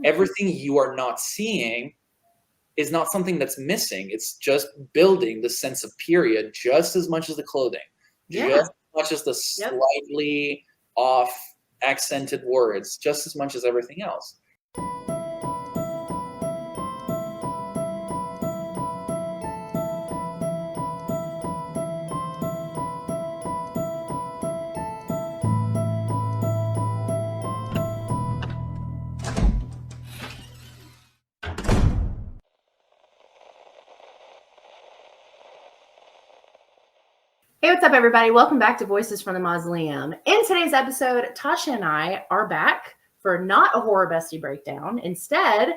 Everything you are not seeing is not something that's missing. It's just building the sense of period just as much as the clothing, just as much as the slightly off accented words, just as much as everything else. Hey, what's up, everybody? Welcome back to Voices from the Mausoleum. In today's episode, Tasha and I are back for not a horror bestie breakdown. Instead,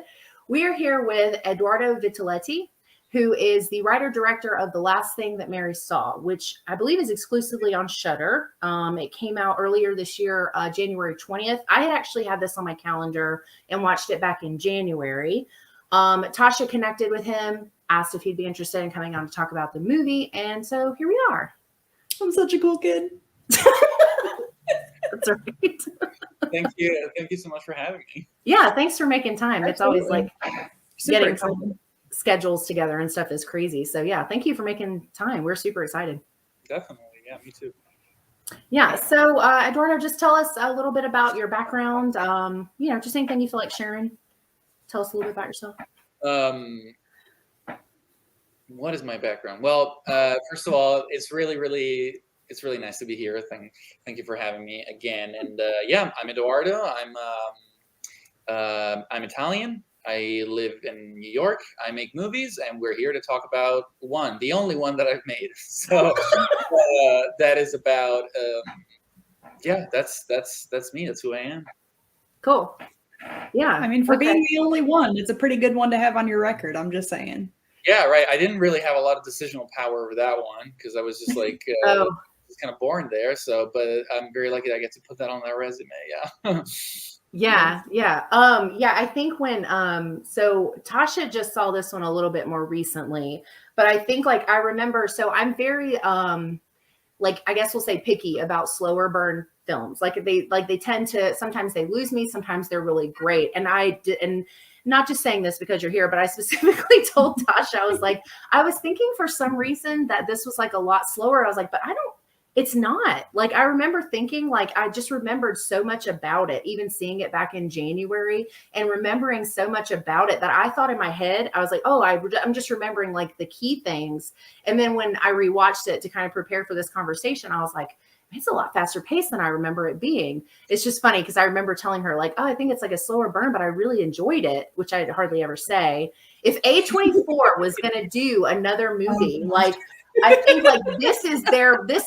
we are here with Edoardo Vitaletti, who is the writer-director of The Last Thing That Mary Saw, which I believe is exclusively on Shudder. It came out earlier this year, January 20th. I had actually had this on my calendar and watched it back in January. Tasha connected with him, asked if he'd be interested in coming on to talk about the movie, and so here we are. I'm such a cool kid. That's right. Thank you. Thank you so much for having me. Yeah, thanks for making time. Absolutely. It's always like Super getting excited. schedules together and stuff is crazy. So yeah, thank you for making time. We're super excited. Definitely. Yeah, me too. Yeah. So Edoardo, just tell us a little bit about your background. Just anything you feel like sharing. Tell us a little bit about yourself. What is my background? Well, first of all, it's really nice to be here. Thank you for having me again. And I'm Edoardo. I'm Italian. I live in New York. I make movies, and we're here to talk about the only one that I've made. So that is about that's me. That's who I am. Cool. Yeah. I mean, for being the only one, it's a pretty good one to have on your record. I'm just saying. Yeah, right. I didn't really have a lot of decisional power over that one because I was just like, just kind of born there. So, but I'm very lucky that I get to put that on that resume. Yeah. Yeah. I think when, so Tasha just saw this one a little bit more recently, but I think I remember, so I'm very, I guess we'll say picky about slower burn films. They tend to, sometimes they lose me. Sometimes they're really great. And not just saying this because you're here, but I specifically told Tasha, I was thinking for some reason that this was a lot slower. I was like, but it's not. I remember thinking, I just remembered so much about it, even seeing it back in January and remembering so much about it that I thought in my head, I was like, I'm just remembering the key things. And then when I rewatched it to kind of prepare for this conversation, I was like, it's a lot faster paced than I remember it being. It's just funny because I remember telling her I think it's a slower burn, but I really enjoyed it, which I hardly ever say. If A24 was going to do another movie, I think this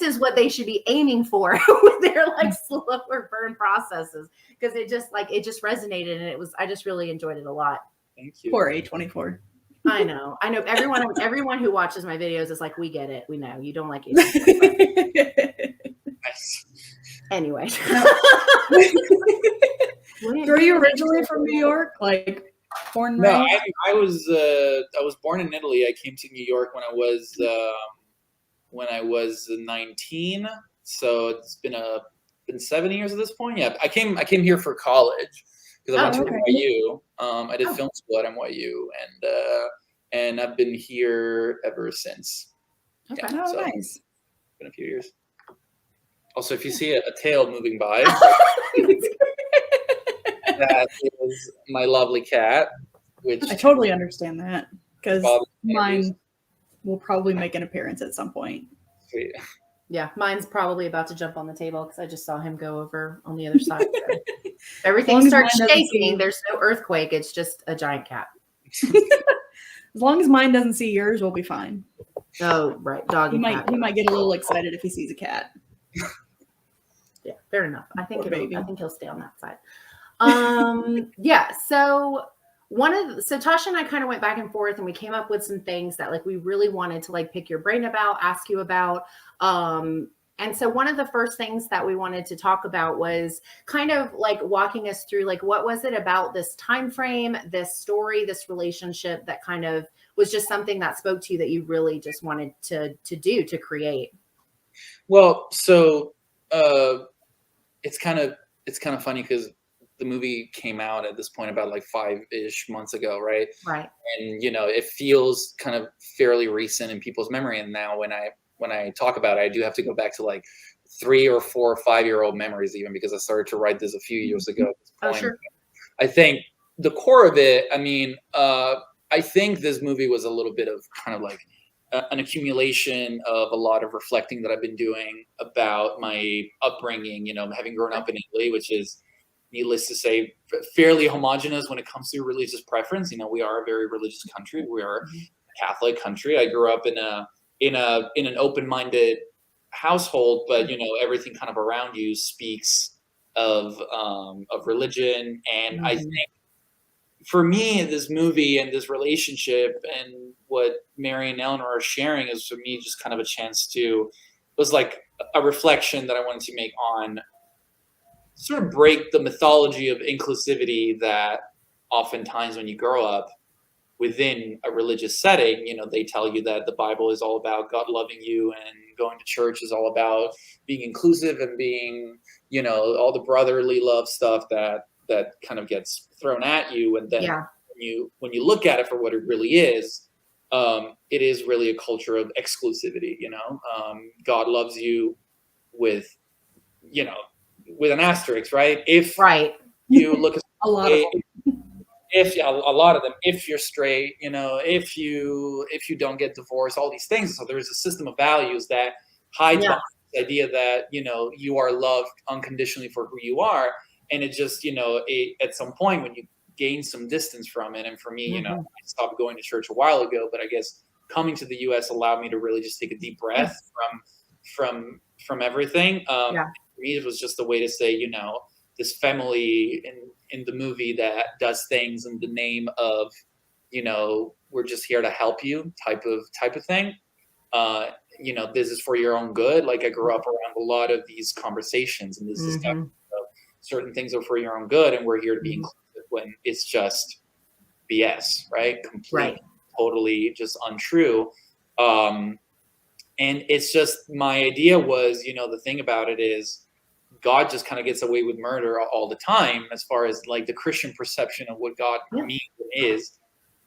is what they should be aiming for with their slower burn processes, because it just resonated, and I just really enjoyed it a lot. Thank you. Poor A24. I know. Everyone who watches my videos is we get it. We know you don't like it. Anyway. Were you originally from New York? Born and No, raised? I was born in Italy. I came to New York when I was 19. So it's been 7 years at this point. Yeah, I came here for college because I went to NYU. I did film school at NYU, and I've been here ever since. Okay. Yeah, Oh, so nice. it's been a few years. Also, if you see a tail moving by, that is my lovely cat, which I totally understand that because Bob mine will probably make an appearance at some point. Sweet. Yeah, mine's probably about to jump on the table because I just saw him go over on the other side. So everything starts shaking. There's no earthquake. It's just a giant cat. As long as mine doesn't see yours, we'll be fine. Oh, right. Dog He and cat. might get a little excited if he sees a cat. Yeah, fair enough. I think Poor he'll stay on that side. So Tasha and I kind of went back and forth, and we came up with some things that we really wanted to pick your brain about, ask you about. And so one of the first things that we wanted to talk about was kind of walking us through what was it about this time frame, this story, this relationship that kind of was just something that spoke to you that you really just wanted to create. Well, so it's kind of funny because the movie came out at this point about like 5-ish months ago, right? Right. And it feels kind of fairly recent in people's memory. And now when I talk about it, I do have to go back to like 3 or 4 or 5-year-old memories, even because I started to write this a few years ago at this point. Sure. I think the core of it, I mean, I think this movie was a little bit of kind of like an accumulation of a lot of reflecting that I've been doing about my upbringing, having grown up in Italy, which is, needless to say, fairly homogenous when it comes to religious preference. We are a very religious country. We are a Catholic country. I grew up in an open-minded household, but everything kind of around you speaks of religion. And I think for me, this movie and this relationship and what Mary and Eleanor are sharing is, for me, just kind of a chance to, it was like a reflection that I wanted to make on sort of break the mythology of inclusivity that oftentimes when you grow up within a religious setting, they tell you that the Bible is all about God loving you, and going to church is all about being inclusive and being, all the brotherly love stuff that kind of gets thrown at you. And then when you look at it for what it really is, it is really a culture of exclusivity. God loves you with, with an asterisk, right? If you look at a lot of them. A lot of them, if you're straight, if you don't get divorced, all these things. So there's a system of values that hides behind the idea that, you are loved unconditionally for who you are. And it just, at some point when you gain some distance from it, and for me, I stopped going to church a while ago, but I guess coming to the US allowed me to really just take a deep breath from everything. For me, it was just a way to say, this family in the movie that does things in the name of, we're just here to help you type of thing. This is for your own good. Like, I grew up around a lot of these conversations, and this is stuff. Certain things are for your own good, and we're here to be inclusive, when it's just BS, right? Completely, totally just untrue. And it's just, my idea was, the thing about it is, God just kind of gets away with murder all the time, as far as like the Christian perception of what God means and is,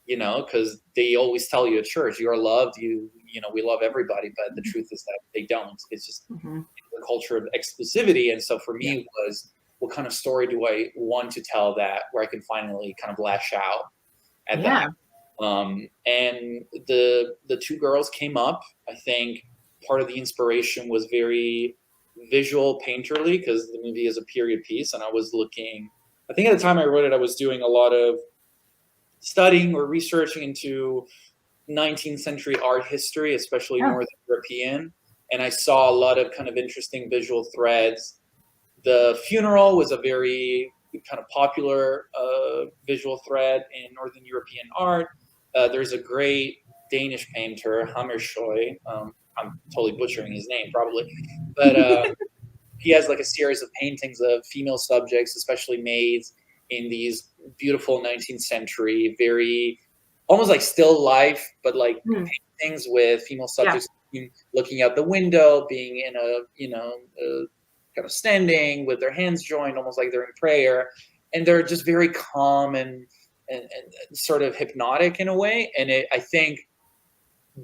because they always tell you at church, you are loved, we love everybody, but the truth is that they don't. It's just the culture of exclusivity. And so for me, it was, what kind of story do I want to tell that where I can finally kind of lash out at that? And the two girls came up. I think part of the inspiration was very visual painterly, because the movie is a period piece, and I was looking, I think at the time I wrote it, I was doing a lot of studying or researching into 19th century art history, especially Northern European, and I saw a lot of kind of interesting visual threads. The funeral was a very kind of popular visual thread in Northern European art. There's a great Danish painter, Hammershøi. I'm totally butchering his name probably, but he has like a series of paintings of female subjects, especially maids, in these beautiful 19th century, very almost like still life, but like paintings with female subjects looking out the window, being in a kind of standing with their hands joined, almost like they're in prayer, and they're just very calm and sort of hypnotic in a way. And I think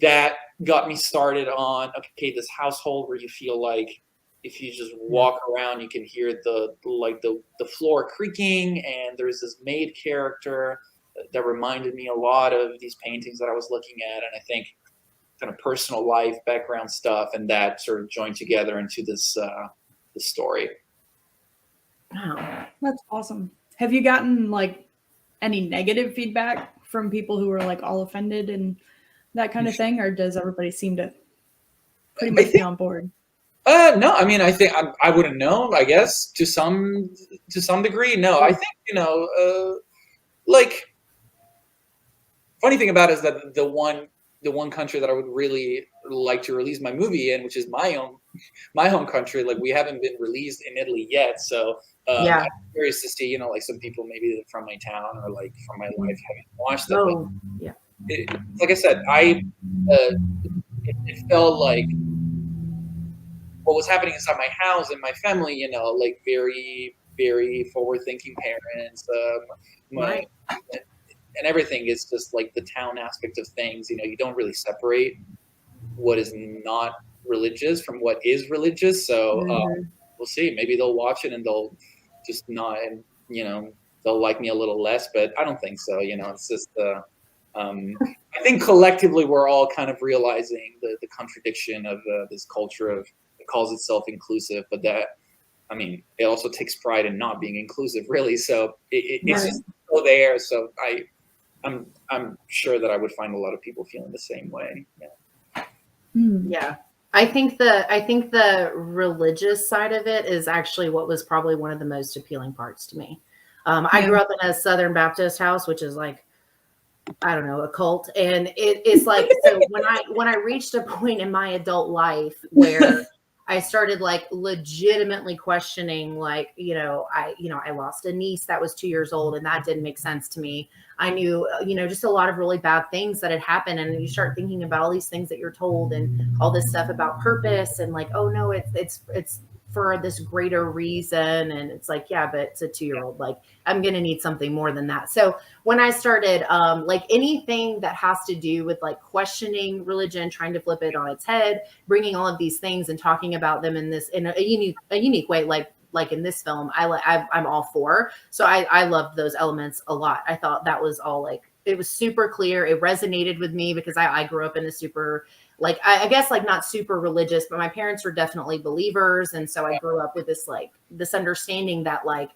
that got me started on, okay, this household where you feel like if you just walk around, you can hear the floor creaking, and there's this maid character that reminded me a lot of these paintings that I was looking at. And I think kind of personal life, background stuff, and that sort of joined together into this story. Wow, that's awesome. Have you gotten like any negative feedback from people who were like all offended and that kind of thing, or does everybody seem to pretty much be on board? No, I mean, I think I wouldn't know, I guess, to some degree. No, I think, like, funny thing about it is that the one country that I would really like to release my movie in, which is my home country, like, we haven't been released in Italy yet. So I'm curious to see, like some people maybe from my town or like from my life haven't watched them. Like I said, it felt like what was happening inside my house and my family, like very very forward-thinking parents. Right. And everything is just like the town aspect of things. You know, you don't really separate what is not religious from what is religious. So we'll see. Maybe they'll watch it and they'll just not, and you know, they'll like me a little less. But I don't think so. You know, it's just I think collectively we're all kind of realizing the contradiction of this culture of it calls itself inclusive, but that, I mean, it also takes pride in not being inclusive, really. So it's just still there. So I'm sure that I would find a lot of people feeling the same way. Yeah. Yeah. I think the religious side of it is actually what was probably one of the most appealing parts to me. I grew up in a Southern Baptist house, which is like, I don't know, a cult. And it's like, so when I reached a point in my adult life where I started like legitimately questioning, like, I lost a niece that was 2 years old and that didn't make sense to me. I knew, just a lot of really bad things that had happened. And you start thinking about all these things that you're told and all this stuff about purpose and like, oh no, it's for this greater reason. And it's like, yeah, but it's a 2-year-old, like I'm going to need something more than that. So when I started, like anything that has to do with like questioning religion, trying to flip it on its head, bringing all of these things and talking about them in a unique way, like in this film, I'm all for. So I loved those elements a lot. I thought that was all like, it was super clear. It resonated with me because I grew up in a super, like, I guess like not super religious, but my parents were definitely believers. And so I grew up with this understanding that like,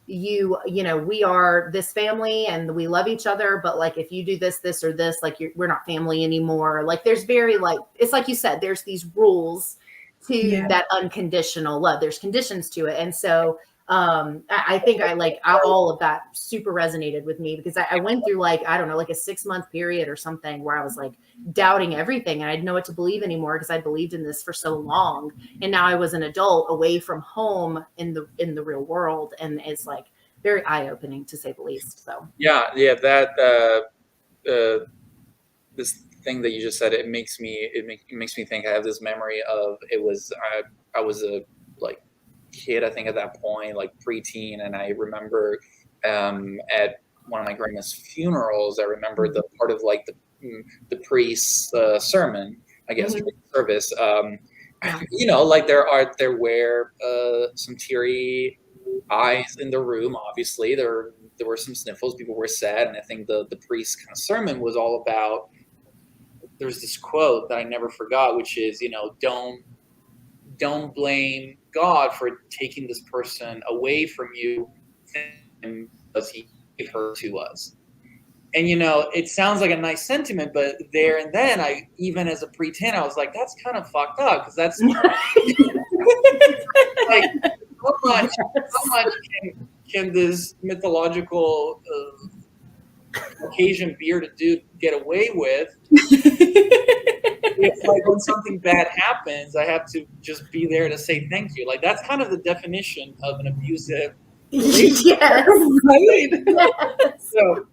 we are this family and we love each other, but like, if you do this or this, like we're not family anymore. Like there's very like, it's like you said, there's these rules to that unconditional love. There's conditions to it. And so I think all of that super resonated with me because I went through like, I don't know, like a 6-month period or something where I was like doubting everything and I didn't know what to believe anymore because I believed in this for so long. And now I was an adult away from home in the real world. And it's like very eye-opening to say the least. So that this thing that you just said, it makes me think. I have this memory of I was a like kid, I think at that point, like preteen, and I remember at one of my grandma's funerals, I remember the part of like the priest's sermon, I guess, service. Like there were some teary eyes in the room. Obviously, there were some sniffles. People were sad, and I think the priest's kind of sermon was all about. There's this quote that I never forgot, which is, don't blame God for taking this person away from you because he gave her to us. And, it sounds like a nice sentiment, but there and then even as a preteen, I was like, that's kind of fucked up because that's like, how much can this mythological Caucasian bearded dude get away with? It's like when something bad happens, I have to just be there to say thank you. Like that's kind of the definition of an abusive relationship. Yes. Right. So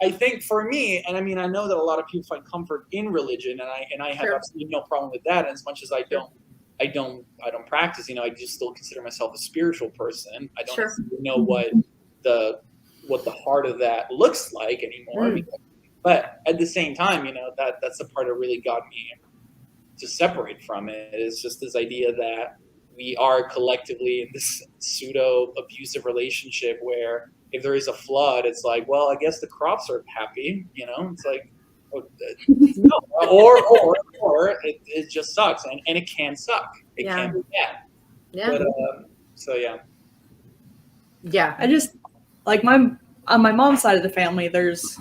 I think for me, and I mean, I know that a lot of people find comfort in religion, and I have absolutely no problem with that. And as much as I don't practice, I just still consider myself a spiritual person. I don't know what the heart of that looks like anymore. But at the same time, that's the part that really got me to separate from it. Is just this idea that we are collectively in this pseudo abusive relationship where if there is a flood, it's like, well, I guess the crops are happy. It's like, no, or it just sucks, and it can suck. It can be bad. Yeah. But, yeah. I just like on my mom's side of the family, there's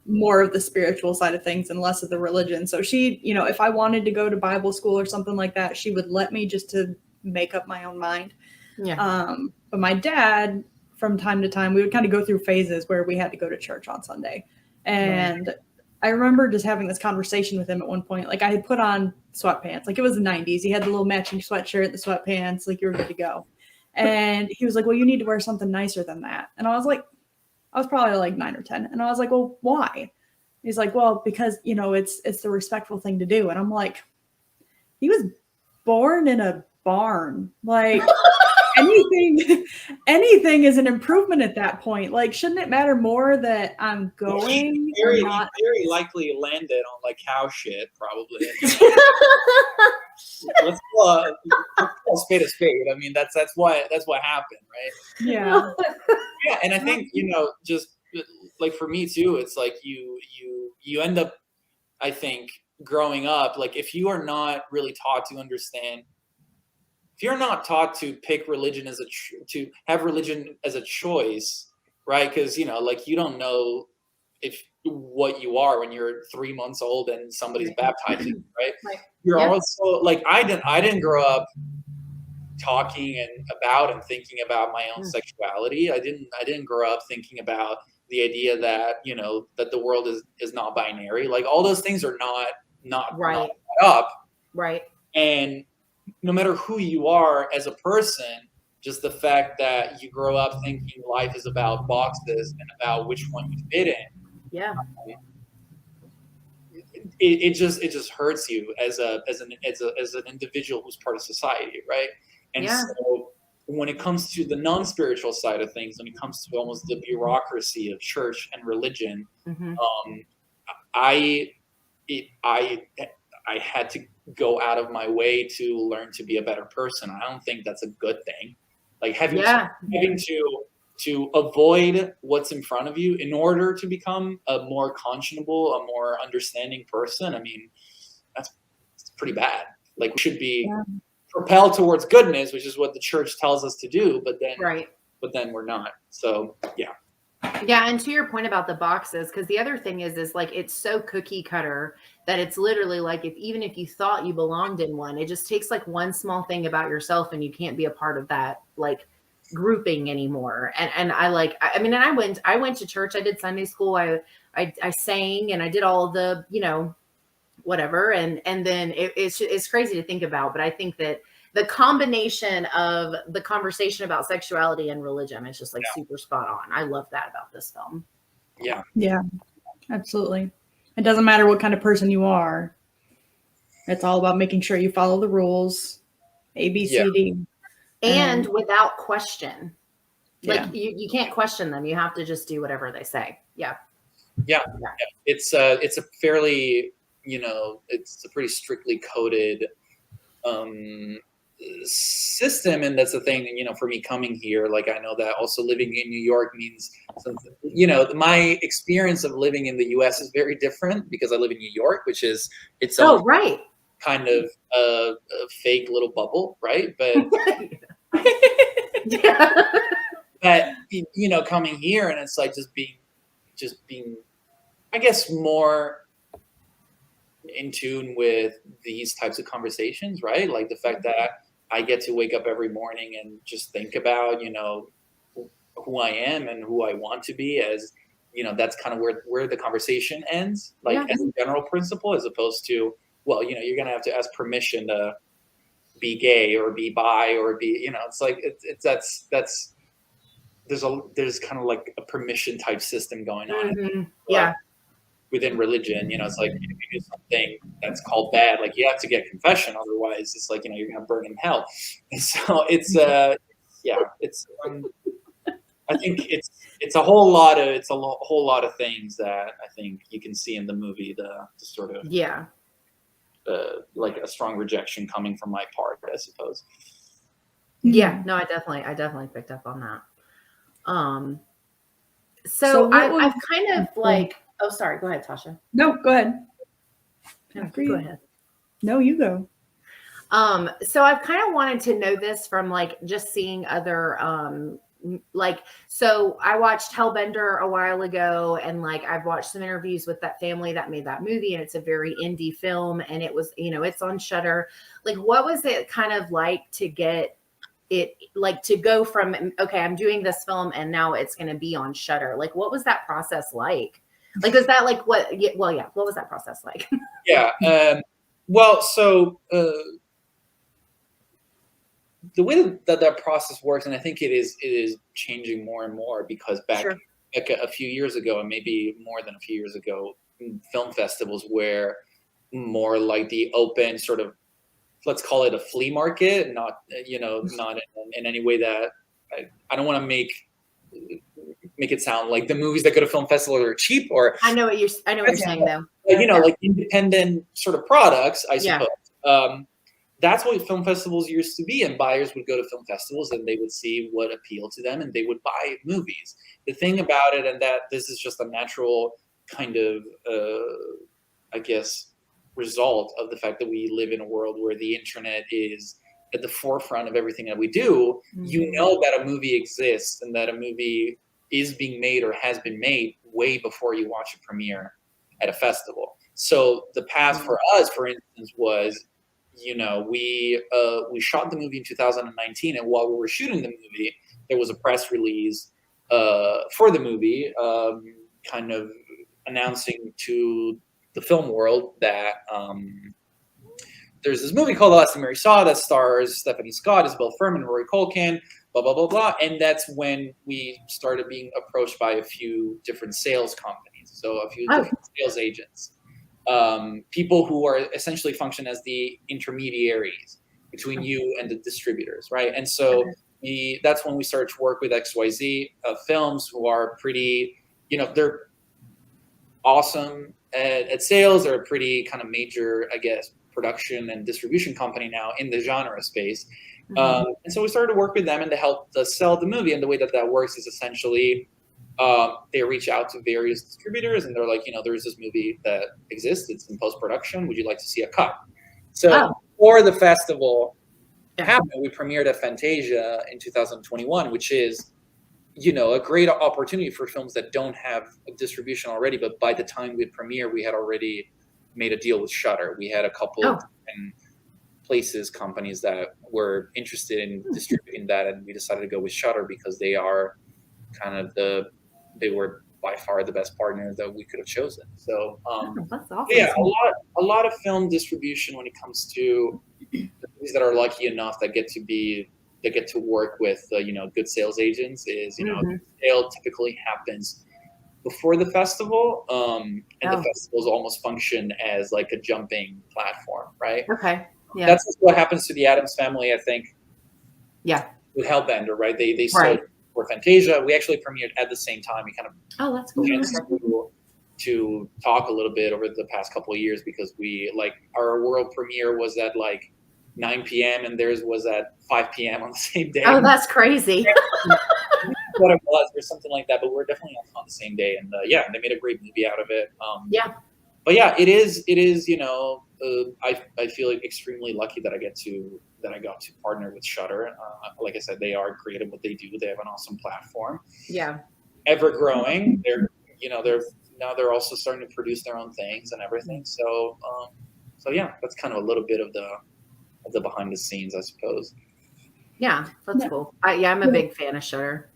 more of the spiritual side of things and less of the religion. So she, if I wanted to go to Bible school or something like that, she would let me just to make up my own mind. Yeah. But my dad, from time to time, we would kind of go through phases where we had to go to church on Sunday. And I remember just having this conversation with him at one point. Like I had put on sweatpants, like it was the 90s. He had the little matching sweatshirt, the sweatpants, like you were good to go. And he was like, well, you need to wear something nicer than that. And I was like, I was probably like 9 or 10. And I was like, well, why? He's like, well, because, it's the respectful thing to do. And I'm like, he was born in a barn. Like, and anything is an improvement at that point. Like, shouldn't it matter more that I'm going or not? He very likely landed on like cow shit, probably. Let's call a spade a spade. I mean, that's what happened, right? Yeah. Yeah, and I think, you know, just like for me too, it's like you end up, I think, growing up, like if you are not really taught to understand, if you're not taught to pick religion as to have religion as a choice, right? Because, you know, like you don't know what you are when you're 3 months old and somebody's baptizing you, right? You're also like, I didn't grow up talking and thinking about my own sexuality. I didn't grow up thinking about the idea that, you know, that the world is not binary. Like all those things are not up. Right. And no matter who you are as a person, just the fact that you grow up thinking life is about boxes and about which one you fit in. Yeah. It just hurts you as an individual who's part of society, right? And so when it comes to the non-spiritual side of things, when it comes to almost the bureaucracy of church and religion, I had to go out of my way to learn to be a better person. I don't think that's a good thing. Like having to avoid what's in front of you in order to become a more conscionable, a more understanding person. I mean, it's pretty bad. Like we should be propelled towards goodness, which is what the church tells us to do, but then we're not. So yeah, and to your point about the boxes, because the other thing is like it's so cookie cutter that it's literally like even if you thought you belonged in one, it just takes like one small thing about yourself and you can't be a part of that like grouping anymore. And I mean, and I went to church, I did Sunday school, I sang and I did all the, you know, whatever, and then it's crazy to think about, but I think that the combination of the conversation about sexuality and religion is just like super spot on. I love that about this film. Yeah, absolutely. It doesn't matter what kind of person you are. It's all about making sure you follow the rules, A, B, C, D. And without question. Like you can't question them. You have to just do whatever they say. Yeah. It's a fairly, you know, it's a pretty strictly coded system, and that's the thing. You know, for me coming here, like I know that also living in New York means something. You know, my experience of living in the U.S. is very different because I live in New York, which is its own kind of a fake little bubble, right? But but you know, coming here and it's like just being, I guess, more in tune with these types of conversations, right? Like the fact that I get to wake up every morning and just think about, you know, who I am and who I want to be, as, you know, that's kind of where the conversation ends, like as a general principle, as opposed to, well, you know, you're going to have to ask permission to be gay or be bi or be, you know, it's like, that's there's kind of like a permission type system going on. Within religion, you know, it's like if you do something that's called bad, like you have to get confession, otherwise it's like, you know, you're gonna burn in hell. And so it's it's I think it's a whole lot of things that I think you can see in the movie, the sort of like a strong rejection coming from my part, I suppose. Yeah, no, I definitely picked up on that. So I've kind of like, oh, sorry. Go ahead, Tasha. No, go ahead. No, go ahead. No, you go. So I've kind of wanted to know this from like just seeing other, like, so I watched Hellbender a while ago, and like I've watched some interviews with that family that made that movie, and it's a very indie film, and it was, you know, it's on Shudder. Like, what was it kind of like to get it, like to go from, okay, I'm doing this film and now it's going to be on Shudder? Like, what was that process like? Like, is that like what? Well, yeah. What was that process like? Well, so the way that process works, and I think it is changing more and more, because back a few years ago, and maybe more than a few years ago, film festivals were more like the open sort of let's call it a flea market, not not in any way that I don't want to make it sound like the movies that go to film festivals are cheap, or I know what you're saying though. Like independent sort of products, I suppose. That's what film festivals used to be, and buyers would go to film festivals and they would see what appealed to them and they would buy movies. The thing about it, and that this is just a natural kind of, I guess, result of the fact that we live in a world where the internet is at the forefront of everything that we do. You know that a movie exists and that a movie is being made or has been made way before you watch a premiere at a festival. So the path for us, for instance, was, we shot the movie in 2019, and while we were shooting the movie, there was a press release for the movie, kind of announcing to the film world that there's this movie called The Last Thing Mary Saw that stars Stephanie Scott, Isabel Fuhrman, Rory Culkin, blah, blah, blah, blah. And that's when we started being approached by a few different sales companies. So a few different sales agents. People who are essentially function as the intermediaries between you and the distributors, right? And so that's when we started to work with XYZ Films, who are pretty, they're awesome at sales. They're a pretty kind of major, I guess, production and distribution company now in the genre space. And so we started to work with them and to help sell the movie. And the way that works is essentially they reach out to various distributors and they're like, there's this movie that exists. It's in post-production. Would you like to see a cut? So before the festival happened, we premiered at Fantasia in 2021, which is, a great opportunity for films that don't have a distribution already. But by the time we premiere, we had already made a deal with Shudder. We had a couple of companies that were interested in distributing that, and we decided to go with Shudder because they are kind of they were by far the best partner that we could have chosen. So that's awesome. Yeah, a lot of film distribution when it comes to the movies that are lucky enough that get to work with good sales agents is the sale typically happens before the festival, and the festivals almost function as like a jumping platform, right? Okay. Yeah. That's what happens to the Addams Family, I think. Yeah. With Hellbender, right? They sold for Fantasia. We actually premiered at the same time. We kind of that's cool. To talk a little bit over the past couple of years because our world premiere was at 9 p.m. and theirs was at 5 p.m. on the same day. Oh, that's crazy. What it was or something like that, but we're definitely on the same day, and they made a great movie out of it. But it is I feel extremely lucky that I got to partner with Shudder. Like I said, they are great at what they do. They have an awesome platform. Yeah, ever growing. They're also starting to produce their own things and everything. So that's kind of a little bit of the behind the scenes, I suppose. Yeah, that's cool. I'm a big fan of Shudder.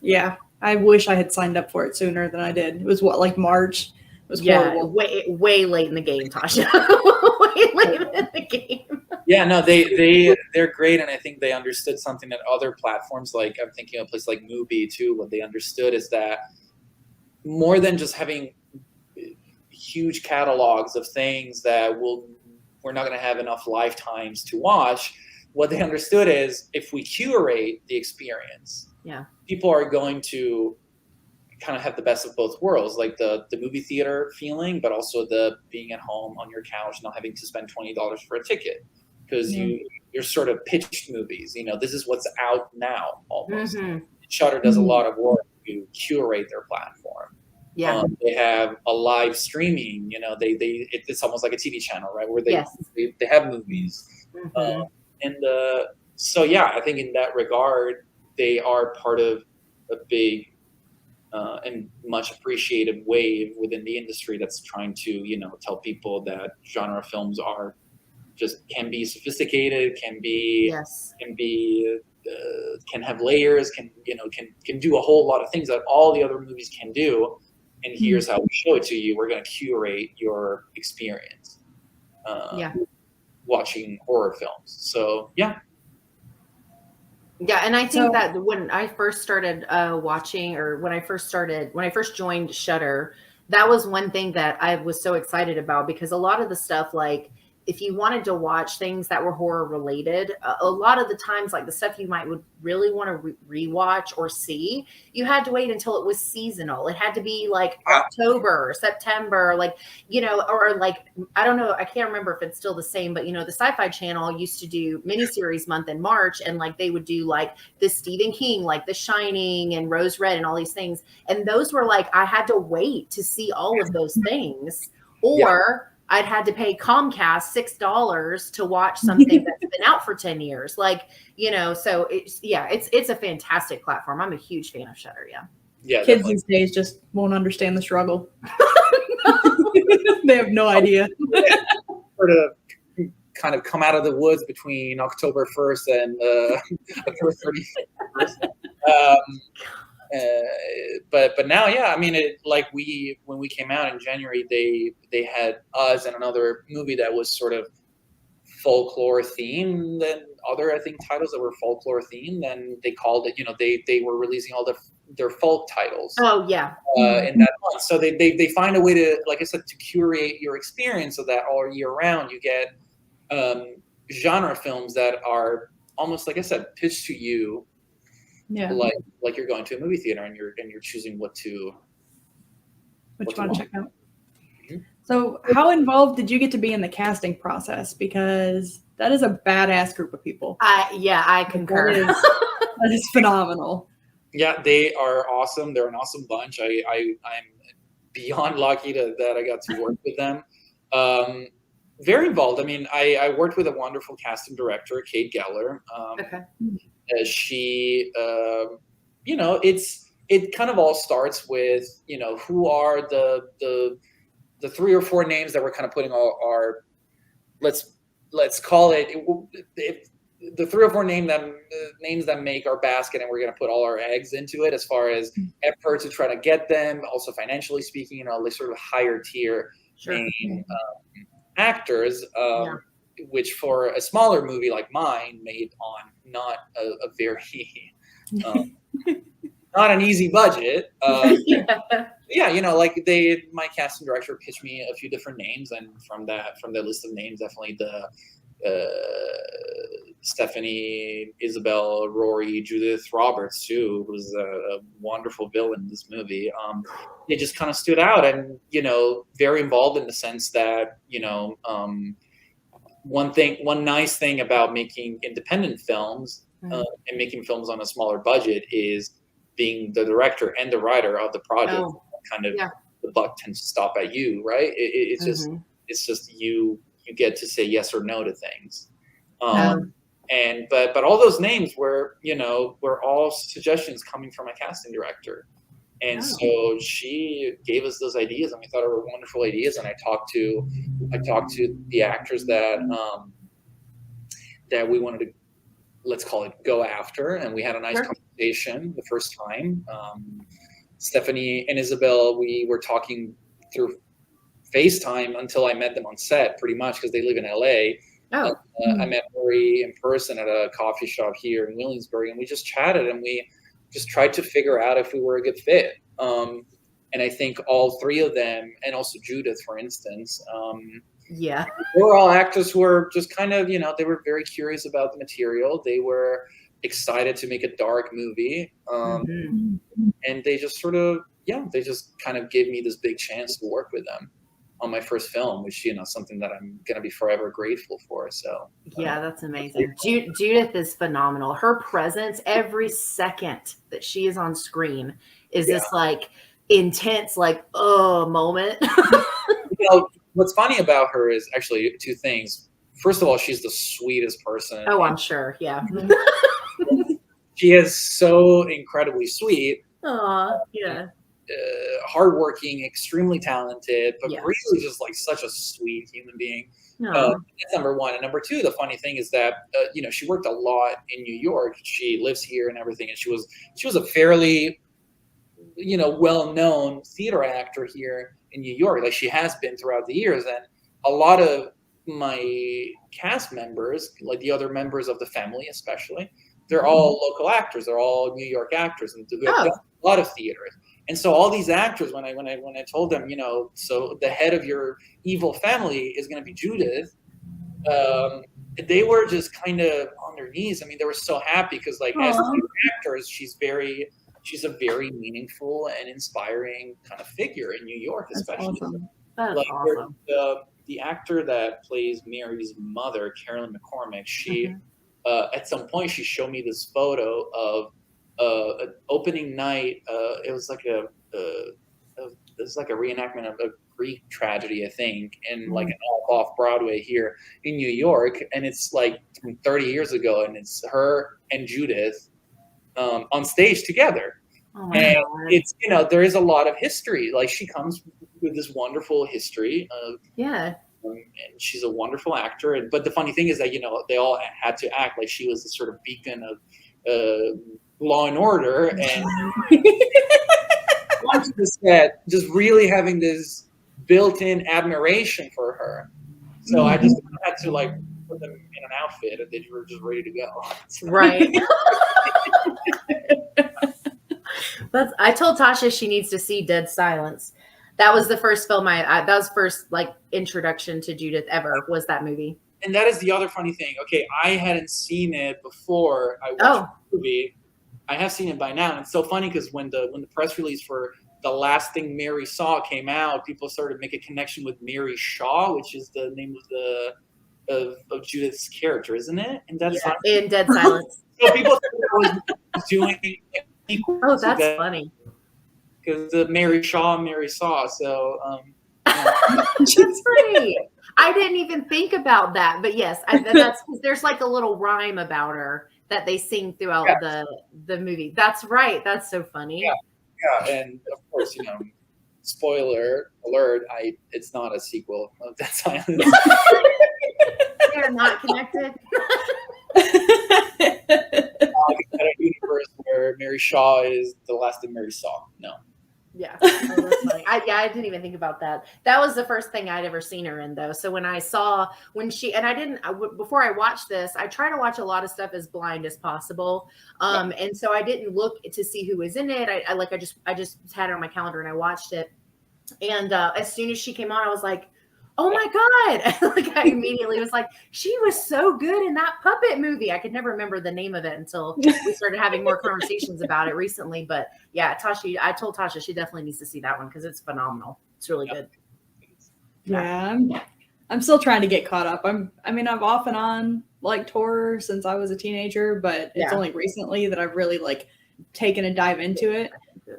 Yeah, I wish I had signed up for it sooner than I did. It was March. It was horrible. Way late in the game, Tasha. Way late in the game. Yeah, no, they're great, and I think they understood something that other platforms, like I'm thinking of a place like Mubi too. What they understood is that more than just having huge catalogs of things that we're not going to have enough lifetimes to watch. What they understood is if we curate the experience, people are going to kind of have the best of both worlds, like the movie theater feeling, but also the being at home on your couch, not having to spend $20 for a ticket because you're sort of pitched movies. This is what's out now almost. Shudder does a lot of work to curate their platform. Yeah, they have a live streaming. It's almost like a TV channel, right? Where they have movies, I think in that regard, they are part of a big and much appreciated wave within the industry that's trying to tell people that genre films can be sophisticated, can have layers, can do a whole lot of things that all the other movies can do. And here's how we show it to you. We're going to curate your experience watching horror films. So, yeah. Yeah, and I think that when I first started watching, or when I first joined Shudder, that was one thing that I was so excited about because a lot of the stuff, like if you wanted to watch things that were horror related, a lot of the times, like the stuff you would really want to rewatch or see, you had to wait until it was seasonal. It had to be like October or September, like, or like, I don't know, I can't remember if it's still the same, but the Sci-Fi Channel used to do miniseries month in March, and like they would do like the Stephen King, like The Shining and Rose Red and all these things. And those were like, I had to wait to see all of those things, or I'd had to pay Comcast $6 to watch something that's been out for 10 years. Like, so it's a fantastic platform. I'm a huge fan of Shudder. Yeah. Yeah. Kids these days just won't understand the struggle. They have no idea. Sort of kind of come out of the woods between October 1st and October 31st. But now, I mean, when we came out in January, they had us and another movie that was sort of folklore themed, and other, I think, titles that were folklore themed, and they called it, they were releasing all their folk titles. Oh yeah. In that month, so they find a way to, like I said, to curate your experience so that all year round you get genre films that are almost, like I said, pitched to you. Yeah. Like you're going to a movie theater and you're choosing which one to check out. Mm-hmm. So how involved did you get to be in the casting process? Because that is a badass group of people. I concur. That is phenomenal. Yeah, they are awesome. They're an awesome bunch. I'm beyond lucky that I got to work with them. Very involved. I mean, I worked with a wonderful casting director, Kate Geller. Okay. She, it kind of all starts with, who are the 3 or 4 names that we're kind of putting our let's call it the 3 or 4 names that make our basket, and we're going to put all our eggs into it as far as effort to try to get them. Also financially speaking, they sort of higher tier actors. Which for a smaller movie like mine made on not a very not an easy budget. My casting director pitched me a few different names, and from the list of names, definitely the Stephanie, Isabel, Rory, Judith Roberts too, who was a wonderful villain in this movie. It just kind of stood out, and very involved in the sense that one nice thing about making independent films and making films on a smaller budget is being the director and the writer of the project. The buck tends to stop at you, right? It's just you get to say yes or no to things. But all those names were all suggestions coming from a casting director. And so she gave us those ideas, and we thought they were wonderful ideas. And I talked to the actors that we wanted to, let's call it, go after, and we had a nice conversation the first time. Stephanie and Isabel, we were talking through FaceTime until I met them on set, pretty much, because they live in LA. I met Rory in person at a coffee shop here in Williamsburg, and we just chatted, and we just tried to figure out if we were a good fit. And I think all 3 of them, and also Judith, for instance, they were all actors who were just kind of, they were very curious about the material. They were excited to make a dark movie. And they just sort of, they just kind of gave me this big chance to work with them on my first film, which, something that I'm going to be forever grateful for. So that's amazing. Judith is phenomenal. Her presence every second that she is on screen is this like intense, like, moment. What's funny about her is actually 2 things. First of all, she's the sweetest person. Oh, I'm sure. Yeah. She is so incredibly sweet. Yeah. Hardworking, extremely talented, but really just like such a sweet human being. That's number 1. And number 2, the funny thing is that she worked a lot in New York. She lives here and everything, and she was a fairly well-known theater actor here in New York. Like, she has been throughout the years, and a lot of my cast members, like the other members of the family especially, they're all local actors. They're all New York actors, and they've done a lot of theaters. And so all these actors, when I told them, so the head of your evil family is going to be Judith, they were just kind of on their knees. I mean, they were so happy because, like, as actors, she's a very meaningful and inspiring kind of figure in New York, especially. That's like awesome. the actor that plays Mary's mother, Carolyn McCormick, she at some point she showed me this photo of an opening night. It was like a reenactment of a Greek tragedy, I think, in like an off Broadway here in New York, and it's like from 30 years ago, and it's her and Judith on stage together. And it's, you know, there is a lot of history. Like, she comes with this wonderful history of, and she's a wonderful actor. But the funny thing is that, you know, they all had to act like she was the sort of beacon of law and order, and onto the set, just really having this built-in admiration for her. So I just had to like put them in an outfit, and they were just ready to go. Right. I told Tasha she needs to see Dead Silence. That was the first film that was first like introduction to Judith ever, was that movie. And that is the other funny thing. Okay, I hadn't seen it before I watched the movie. I have seen it by now. And it's so funny because when the press release for The Last Thing Mary Saw came out, people started to make a connection with Mary Shaw, which is the name of Judith's character, isn't it? And that's in Dead Silence. So people thought I was doing oh, that's funny. Because the Mary Shaw, Mary Saw. So that's funny. I didn't even think about that, but yes, that's there's like a little rhyme about her that they sing throughout the movie. That's right. That's so funny. Yeah, and of course, you know, spoiler alert, it's not a sequel of Dead Silence. They're not connected. A universe where Mary Shaw is the last thing Mary saw. No. Yeah, oh, that's funny. I didn't even think about that. That was the first thing I'd ever seen her in, though. So when I saw before I watched this, I try to watch a lot of stuff as blind as possible. And so I didn't look to see who was in it. I just had it on my calendar and I watched it. And as soon as she came on, I was like, oh my God. Like, I immediately was like, she was so good in that puppet movie. I could never remember the name of it until we started having more conversations about it recently. But yeah, I told Tasha she definitely needs to see that one because it's phenomenal. It's really good. Yeah. I'm still trying to get caught up. I've off and on liked horror since I was a teenager, but it's only recently that I've really like taken a dive into it.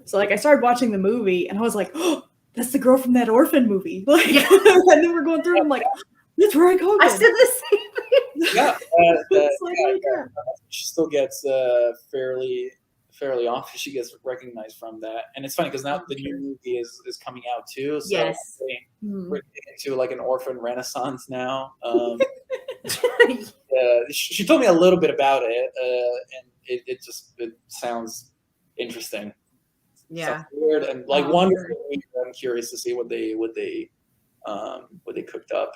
So like I started watching the movie and I was like, oh, that's the girl from that orphan movie. Like, and then we're going through. I'm like, that's Rory Culkin. I said the same thing. Yeah, she still gets fairly often. She gets recognized from that, and it's funny because now the new movie is coming out too. So we're into like an orphan renaissance now. She told me a little bit about it, and it sounds interesting. Yeah, weird and like wonderful. I'm curious to see what they cooked up.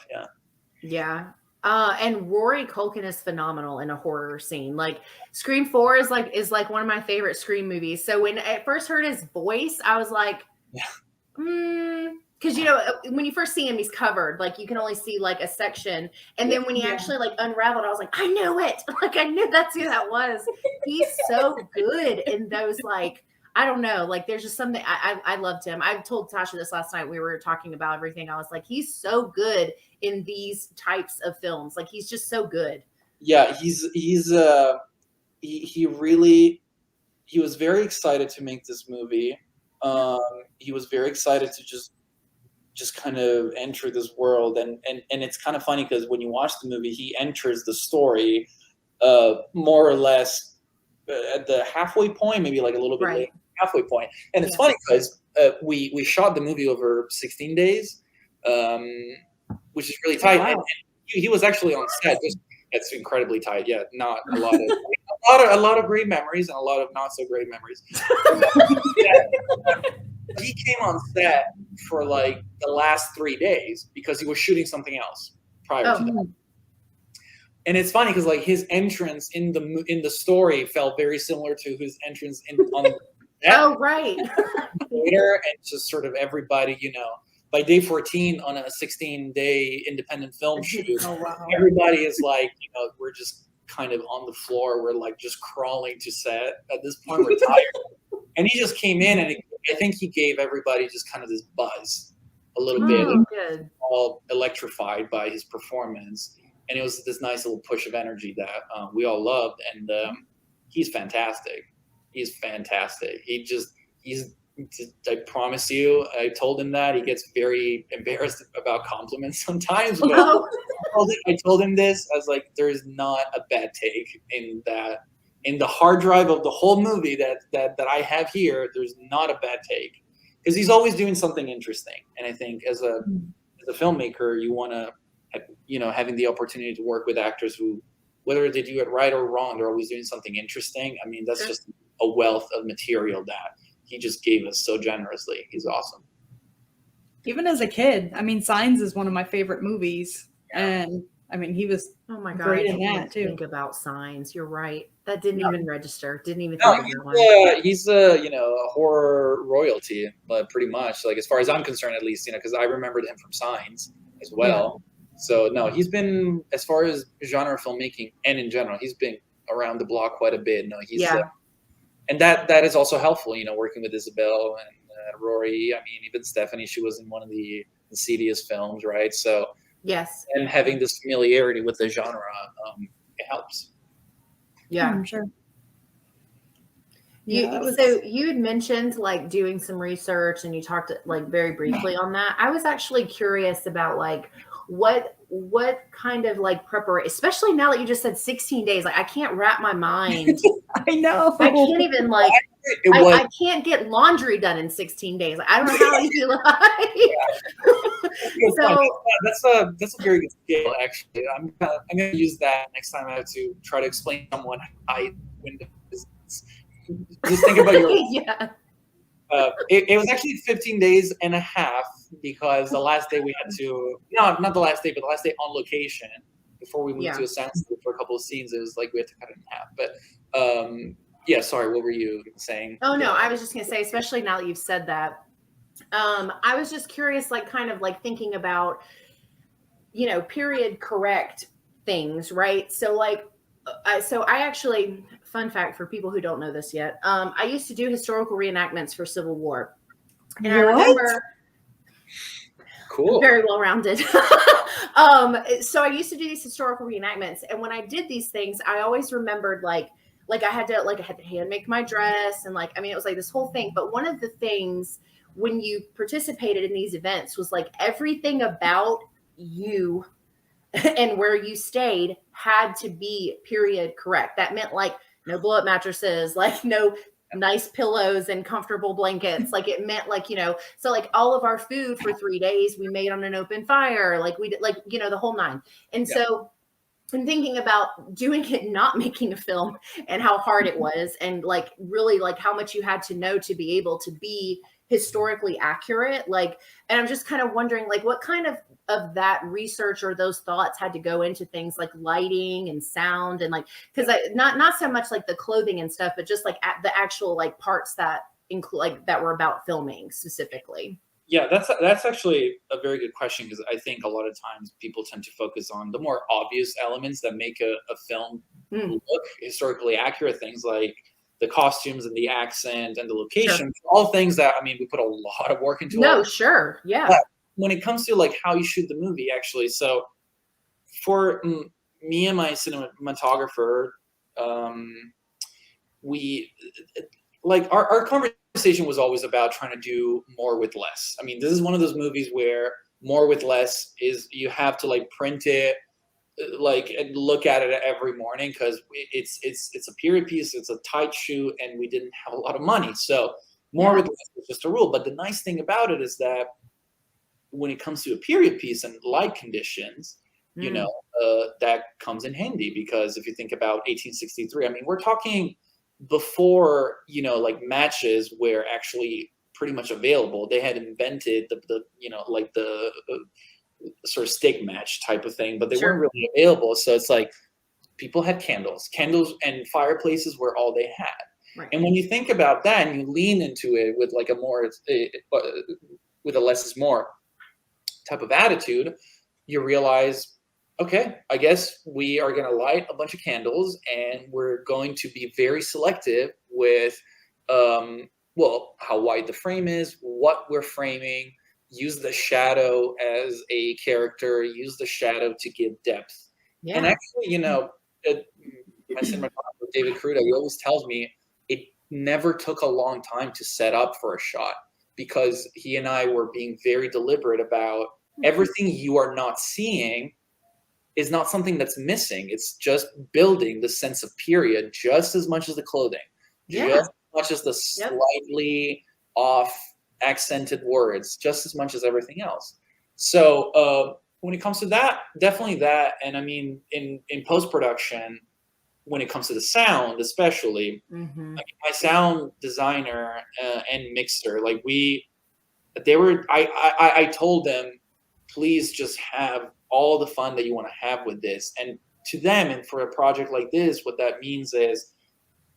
Yeah. And Rory Culkin is phenomenal in a horror scene. Like Scream 4 is like one of my favorite Scream movies. So when I first heard his voice, I was like, because you know when you first see him, he's covered. Like you can only see like a section, and then when he actually like unraveled, I was like, I knew it. Like I knew that's who that was. He's so good in those like. I don't know. Like, there's just something I loved him. I told Tasha this last night. We were talking about everything. I was like, he's so good in these types of films. Like, he's just so good. Yeah, he was very excited to make this movie. He was very excited to just kind of enter this world. And it's kind of funny because when you watch the movie, he enters the story more or less at the halfway point, maybe like a little bit later. Halfway point. And it's funny because we shot the movie over 16 days, which is really tight. And he was actually on set. It's incredibly tight. Yeah, not a lot of a lot of great memories and a lot of not so great memories. He came on set for like the last 3 days because he was shooting something else prior to that. And it's funny because like his entrance in the story felt very similar to his entrance on. Oh right. Later, and just sort of everybody, you know, by day 14 on a 16-day independent film shoot, Oh, wow. everybody is like, we're just kind of on the floor. We're like just crawling to set. At this point, we're tired. And he just came in, and I think he gave everybody just kind of this buzz a little bit. Good. All electrified by his performance. And it was this nice little push of energy that we all loved. And he's fantastic. He's fantastic. I promise you, I told him that. He gets very embarrassed about compliments sometimes. But I told him this. I was like, there's not a bad take in that. In the hard drive of the whole movie that I have here, there's not a bad take. Because he's always doing something interesting. And I think as a filmmaker, you want to, having the opportunity to work with actors who, whether they do it right or wrong, they're always doing something interesting. I mean, that's just a wealth of material that he just gave us so generously. He's awesome. Even as a kid, I mean, Signs is one of my favorite movies. And I mean, he was great in that too. Think about Signs. You're right. That didn't even register. Didn't even No, think about that one. he's a horror royalty, but pretty much, like, as far as I'm concerned, at least, because I remembered him from Signs as well. Yeah. So no, he's been, as far as genre filmmaking and in general, he's been around the block quite a bit. No, he's and that is also helpful, working with Isabel and Rory. I mean, even Stephanie, she was in one of the Insidious films, right? So yes, and having this familiarity with the genre, it helps. Yeah, I'm sure. So you had mentioned like doing some research, and you talked like very briefly on that. I was actually curious about like what kind of like preparation, especially now that you just said 16 days. Like I can't wrap my mind. I know. I can't even like. I can't get laundry done in 16 days. Like, I don't know how you feel like. That's a very good skill, actually. I'm going to use that next time I have to try to explain to someone how window business. Just think about your. Yeah. It was actually 15 days and a half because the last day we had to, not the last day, but the last day on location before we moved to a soundstage for a couple of scenes. It was like we had to cut it in half. But yeah, sorry, what were you saying? Oh, no, I was just going to say, especially now that you've said that, I was just curious, like kind of like thinking about, period correct things, right? So like, I actually, fun fact for people who don't know this yet, I used to do historical reenactments for Civil War. And I remember, cool, very well-rounded. So I used to do these historical reenactments. And when I did these things, I always remembered like I had to hand make my dress. And it was like this whole thing. But one of the things when you participated in these events was like everything about you and where you stayed had to be period correct. That meant like no blow up mattresses, like no nice pillows and comfortable blankets. Like it meant like, so like all of our food for 3 days we made on an open fire. Like we did like, the whole nine. And so I'm thinking about doing it, not making a film and how hard it was. And like, really like how much you had to know to be able to be historically accurate. Like, and I'm just kind of wondering like what kind of that research or those thoughts had to go into things like lighting and sound and like, cause not so much like the clothing and stuff, but just like the actual like parts that include like that were about filming specifically. Yeah, that's actually a very good question because I think a lot of times people tend to focus on the more obvious elements that make a film look historically accurate. Things like the costumes and the accent and the location, all things that, I mean, we put a lot of work into. No, sure. Yeah. But when it comes to like how you shoot the movie, actually, so for me and my cinematographer, we like our conversation was always about trying to do more with less. I mean, this is one of those movies where more with less is you have to like print it, like and look at it every morning because it's a period piece, it's a tight shoot, and we didn't have a lot of money. So more with less is just a rule. But the nice thing about it is that when it comes to a period piece and light conditions, that comes in handy because if you think about 1863, I mean, we're talking before like matches were actually pretty much available. They had invented the sort of stick match type of thing, but they weren't really available. So it's like people had candles and fireplaces were all they had. Right. And when you think about that and you lean into it with like with a less is more, type of attitude, you realize, okay, I guess we are going to light a bunch of candles and we're going to be very selective with, how wide the frame is, what we're framing, use the shadow as a character, use the shadow to give depth. Yeah. And actually, my cinematographer, David Cruda, he always tells me it never took a long time to set up for a shot because he and I were being very deliberate about everything you are not seeing is not something that's missing. It's just building the sense of period just as much as the clothing, just as much as the slightly off accented words, just as much as everything else. So when it comes to that, definitely that. And I mean, in post-production, when it comes to the sound, especially, like my sound designer and mixer, like I told them, please just have all the fun that you want to have with this. And to them, and for a project like this, what that means is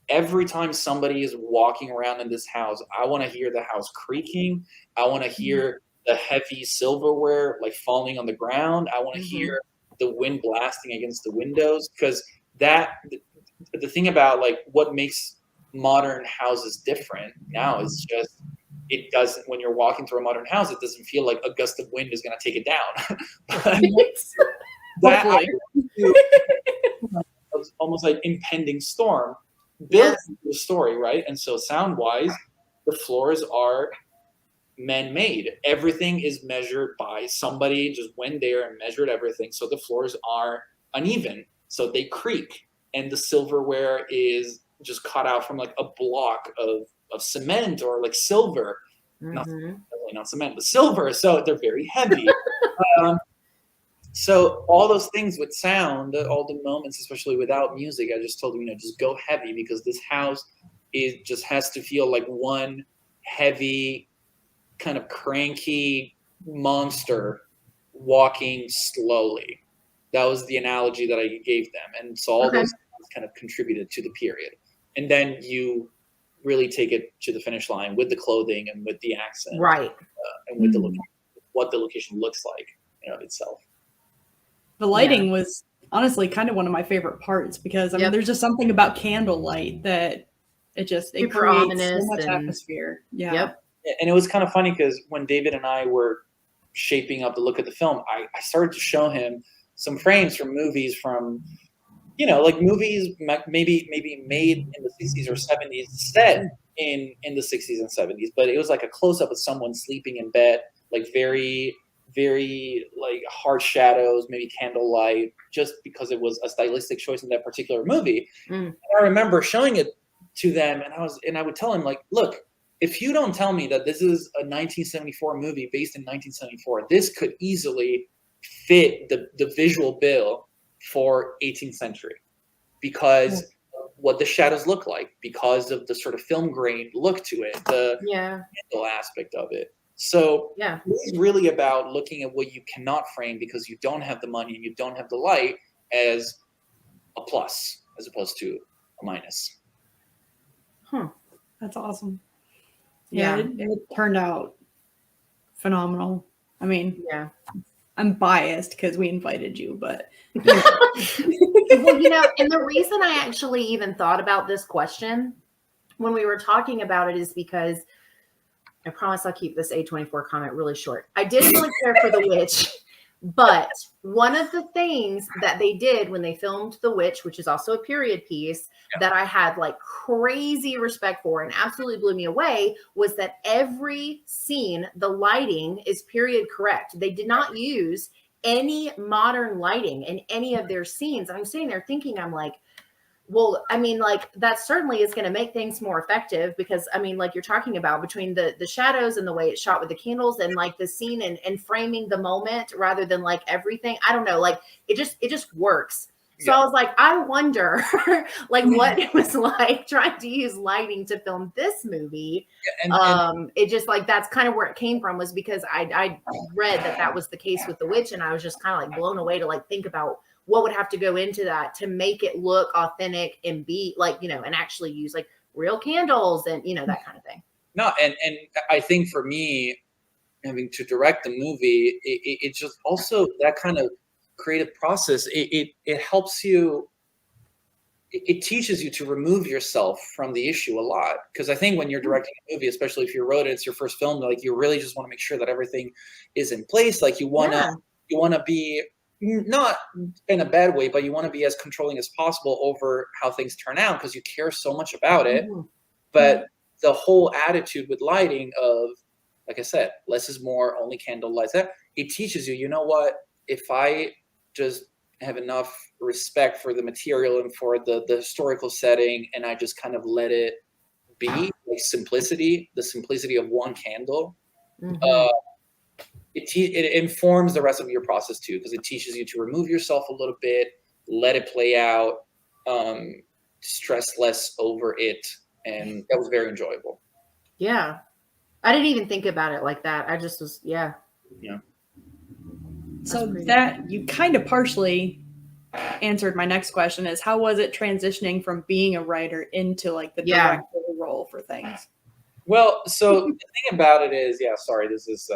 every time somebody is walking around in this house, I want to hear the house creaking. I want to hear the heavy silverware like falling on the ground. I want to hear the wind blasting against the windows, because the thing about like what makes modern houses different now is just it doesn't, when you're walking through a modern house, it doesn't feel like a gust of wind is going to take it down. That was almost like impending storm built into the story, right? And so sound wise, the floors are man-made. Everything is measured by somebody just went there and measured everything. So the floors are uneven, so they creak, and the silverware is just cut out from like a block of cement or like silver, not cement, but silver. So they're very heavy. So all those things with sound, all the moments, especially without music, I just told them, just go heavy, because this house just has to feel like one heavy, kind of cranky monster walking slowly. That was the analogy that I gave them. And so all those kind of contributed to the period. And then you really take it to the finish line with the clothing and with the accent. Right. And with the what the location looks like, itself. The lighting was honestly kind of one of my favorite parts, because I mean, there's just something about candlelight that it creates so much atmosphere. Yeah. Yep. And it was kind of funny because when David and I were shaping up the look of the film, I started to show him some frames from movies from, like movies maybe made in the 60s or 70s, set in the 60s and 70s, but it was like a close-up of someone sleeping in bed, like very, very like harsh shadows, maybe candlelight, just because it was a stylistic choice in that particular movie. And I remember showing it to them, and I would tell him, like, look, if you don't tell me that this is a 1974 movie based in 1974, this could easily fit the visual bill for 18th century, because what the shadows look like, because of the sort of film grain look to it, the candle aspect of it. So it's really about looking at what you cannot frame because you don't have the money and you don't have the light as a plus as opposed to a minus. That's awesome. It turned out phenomenal. I mean, I'm biased because we invited you, but well, and the reason I actually even thought about this question when we were talking about it is because I promise I'll keep this A24 comment really short. I didn't really care for The Witch, but one of the things that they did when they filmed The Witch, which is also a period piece, that I had like crazy respect for and absolutely blew me away, was that every scene, the lighting is period correct. They did not use any modern lighting in any of their scenes. I'm sitting there thinking, I'm like, well, I mean, like that certainly is going to make things more effective, because I mean, like you're talking about between the shadows and the way it's shot with the candles and like the scene and framing the moment rather than like everything. I don't know, like it just works. So I was like, I wonder like what it was like trying to use lighting to film this movie. And it just like, that's kind of where it came from, was because I read that was the case with The Witch. And I was just kind of like blown away to like think about what would have to go into that to make it look authentic and be like, and actually use like real candles and, that kind of thing. No. And I think for me, having to direct the movie, it just also that kind of creative process. It helps you. It teaches you to remove yourself from the issue a lot, because I think when you're directing a movie, especially if you wrote it, it's your first film, like you really just want to make sure that everything is in place. Like you want to be, not in a bad way, but you want to be as controlling as possible over how things turn out, because you care so much about it. But the whole attitude with lighting of, like I said, less is more, only candle lights, that it teaches you, you know what, if I just have enough respect for the material and for the historical setting, and I just kind of let it be, like the simplicity of one candle, it informs the rest of your process too, because it teaches you to remove yourself a little bit, let it play out, stress less over it, and that was very enjoyable. Yeah, I didn't even think about it like that. I just was, yeah. So that you kind of partially answered my next question, is how was it transitioning from being a writer into like the director role for things? Well, so the thing about it is, sorry, this is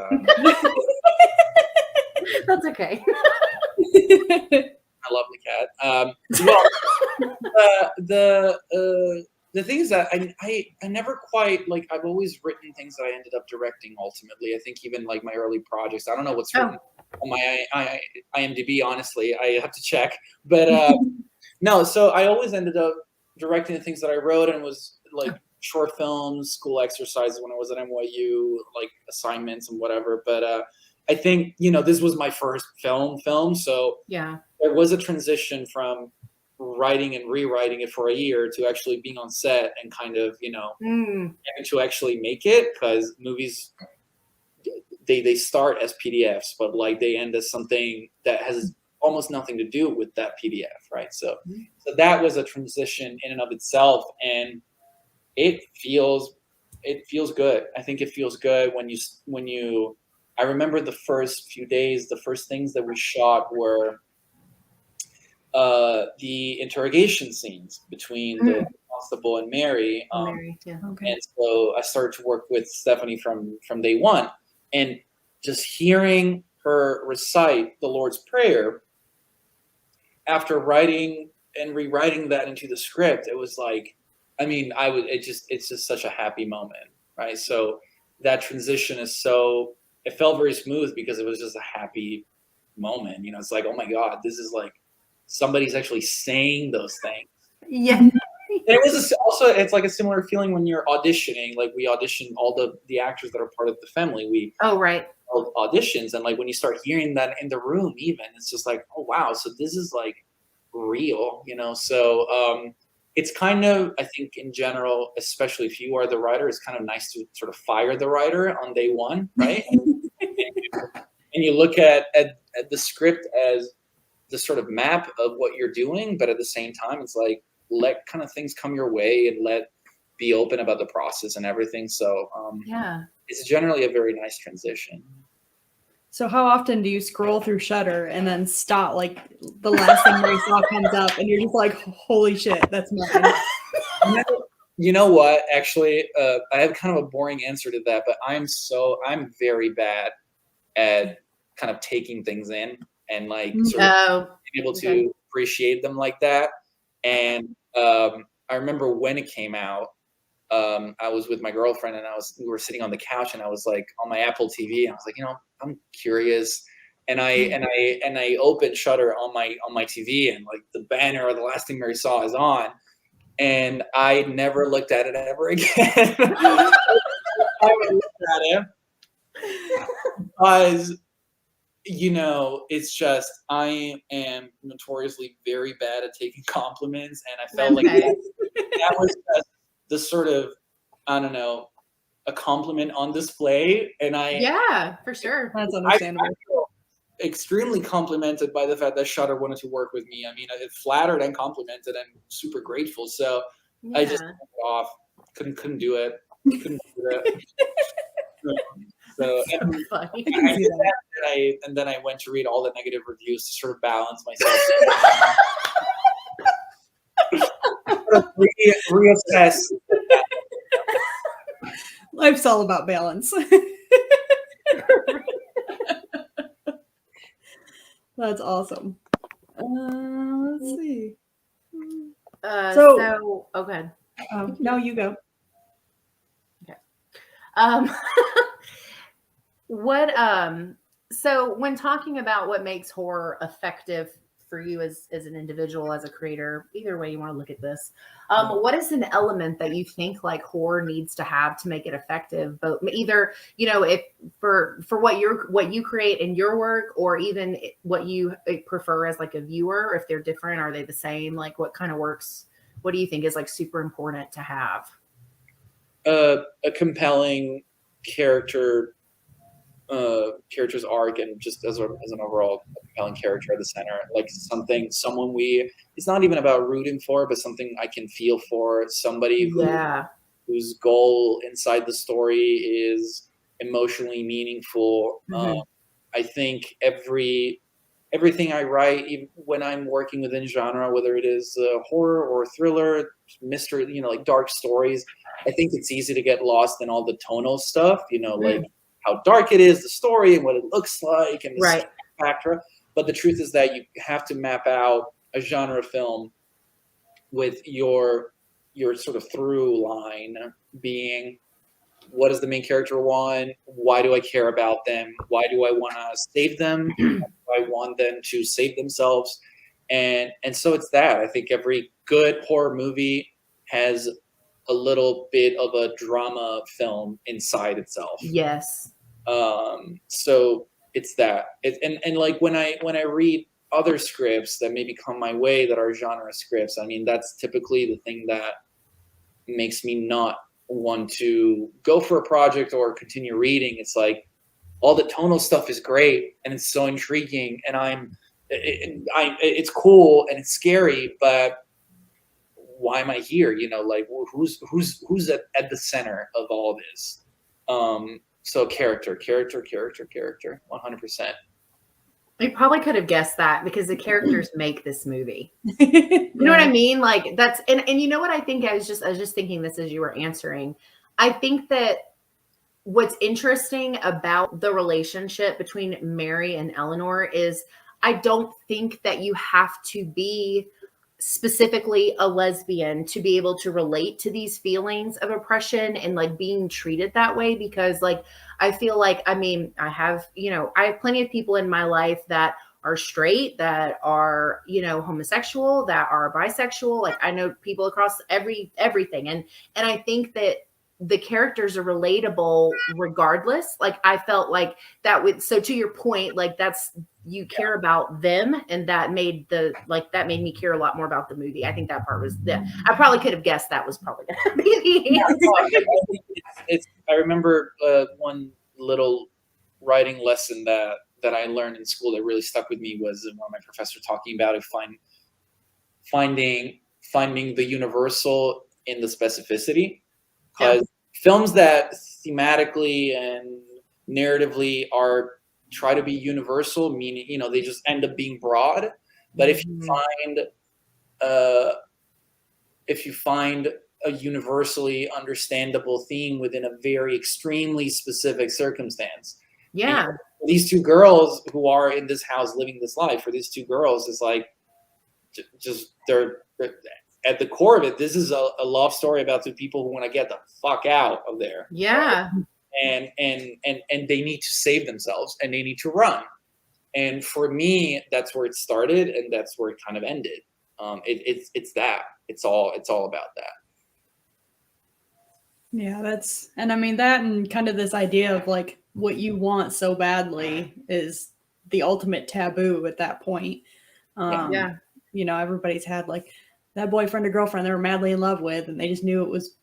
that's okay. I love the cat. The thing is that I never quite, like, I've always written things that I ended up directing ultimately. I think even like my early projects, I don't know what's written on my IMDb, honestly. I have to check. But no, so I always ended up directing the things that I wrote, and was like short films, school exercises when I was at NYU, like assignments and whatever. But I think, this was my first film. So there was a transition from writing and rewriting it for a year to actually being on set and kind of, having to actually make it, because movies, they start as PDFs, but like they end as something that has almost nothing to do with that PDF, right? So that was a transition in and of itself, and it feels good. I think it feels good when you I remember the first few days, the first things that we shot were the interrogation scenes between the constable and Mary. And so I started to work with Stephanie from day one, and just hearing her recite the Lord's Prayer after writing and rewriting that into the script, it was like, it's just such a happy moment, right? So that transition it felt very smooth, because it was just a happy moment. It's like, oh my God, this is like, somebody's actually saying those things. Yeah. And it's like a similar feeling when you're auditioning. Like, we audition all the actors that are part of the family. We auditions, and like when you start hearing that in the room, even, it's just like, oh wow, so this is like real, So it's kind of, I think in general, especially if you are the writer, it's kind of nice to sort of fire the writer on day one, right? and you look at the script as the sort of map of what you're doing, but at the same time, it's like, let kind of things come your way, and be open about the process and everything. So it's generally a very nice transition. So how often do you scroll through Shudder and then stop, like the last thing Mary saw comes up, and you're just like, holy shit, that's mine? You know what? Actually, I have kind of a boring answer to that, but I'm very bad at kind of taking things in and like sort of being able to appreciate them like that. And I remember when it came out, I was with my girlfriend, and we were sitting on the couch, and I was like on my Apple TV, and I was like, I'm curious. And I opened Shudder on my TV, and like the banner or the last thing Mary saw is on, and I never looked at it ever again. I never looked at it because, it's just, I am notoriously very bad at taking compliments, and I felt like that was just the sort of, I don't know, a compliment on display. And for sure, that's understandable. I feel extremely complimented by the fact that Shudder wanted to work with me. It flattered and complimented, and super grateful. So I just took it off. Couldn't do it. Couldn't do it. So funny. I did that, and then I went to read all the negative reviews to sort of balance myself. Reassess. Life's all about balance. That's awesome. Let's see. So okay. No, you go. Okay. What so when talking about what makes horror effective for you as an individual, as a creator, either way you want to look at this, what is an element that you think like horror needs to have to make it effective? But either, you know, if for what you create in your work, or even what you prefer as like a viewer, if they're different, are they the same? Like what kind of works? What do you think is like super important to have? A compelling character's arc, and just as an overall compelling character at the center, like someone it's not even about rooting for, but something I can feel for, somebody whose goal inside the story is emotionally meaningful. I think everything I write, even when I'm working within genre, whether it is horror or thriller, mystery, you know, like dark stories, I think it's easy to get lost in all the tonal stuff, you know, like how dark it is, the story, and what it looks like, and the factor. But the truth is that you have to map out a genre film with your sort of through line being, what does the main character want? Why do I care about them? Why do I want to save them? Why do I want them to save themselves? And so it's that. I think every good horror movie has a little bit of a drama film inside itself. Yes. So it's that. And like when I read other scripts that maybe come my way that are genre scripts, I mean, that's typically the thing that makes me not want to go for a project or continue reading. It's like all the tonal stuff is great and it's so intriguing, and it's cool and it's scary, but why am I here? You know, like who's at the center of all this? So character, 100%. You probably could have guessed that because the characters make this movie. You know what I mean? Like that's, and you know what I think? I was just thinking this as you were answering. I think that what's interesting about the relationship between Mary and Eleanor is I don't think that you have to be specifically a lesbian to be able to relate to these feelings of oppression and like being treated that way, because like I feel like, I mean, I have plenty of people in my life that are straight, that are, you know, homosexual, that are bisexual. Like I know people across everything. And I think that the characters are relatable regardless. Like I felt like that would, so to your point, like that's, you care about them, and that made me care a lot more about the movie. I think that part was that I probably could have guessed that was probably going to be the answer. I remember one little writing lesson that I learned in school that really stuck with me was one of my professors talking about it, finding the universal in the specificity, because films that thematically and narratively try to be universal, meaning, you know, they just end up being broad. But if you find a universally understandable theme within a very extremely specific circumstance, these two girls who are in this house living this life, for these two girls, is like just they're at the core of it. This is a love story about two people who want to get the fuck out of there. Yeah. And they need to save themselves, and they need to run. And for me, that's where it started, and that's where it kind of ended. It's that. It's all about that. Yeah, and I mean that, and kind of this idea of like what you want so badly is the ultimate taboo at that point. You know, everybody's had like that boyfriend or girlfriend they were madly in love with, and they just knew it was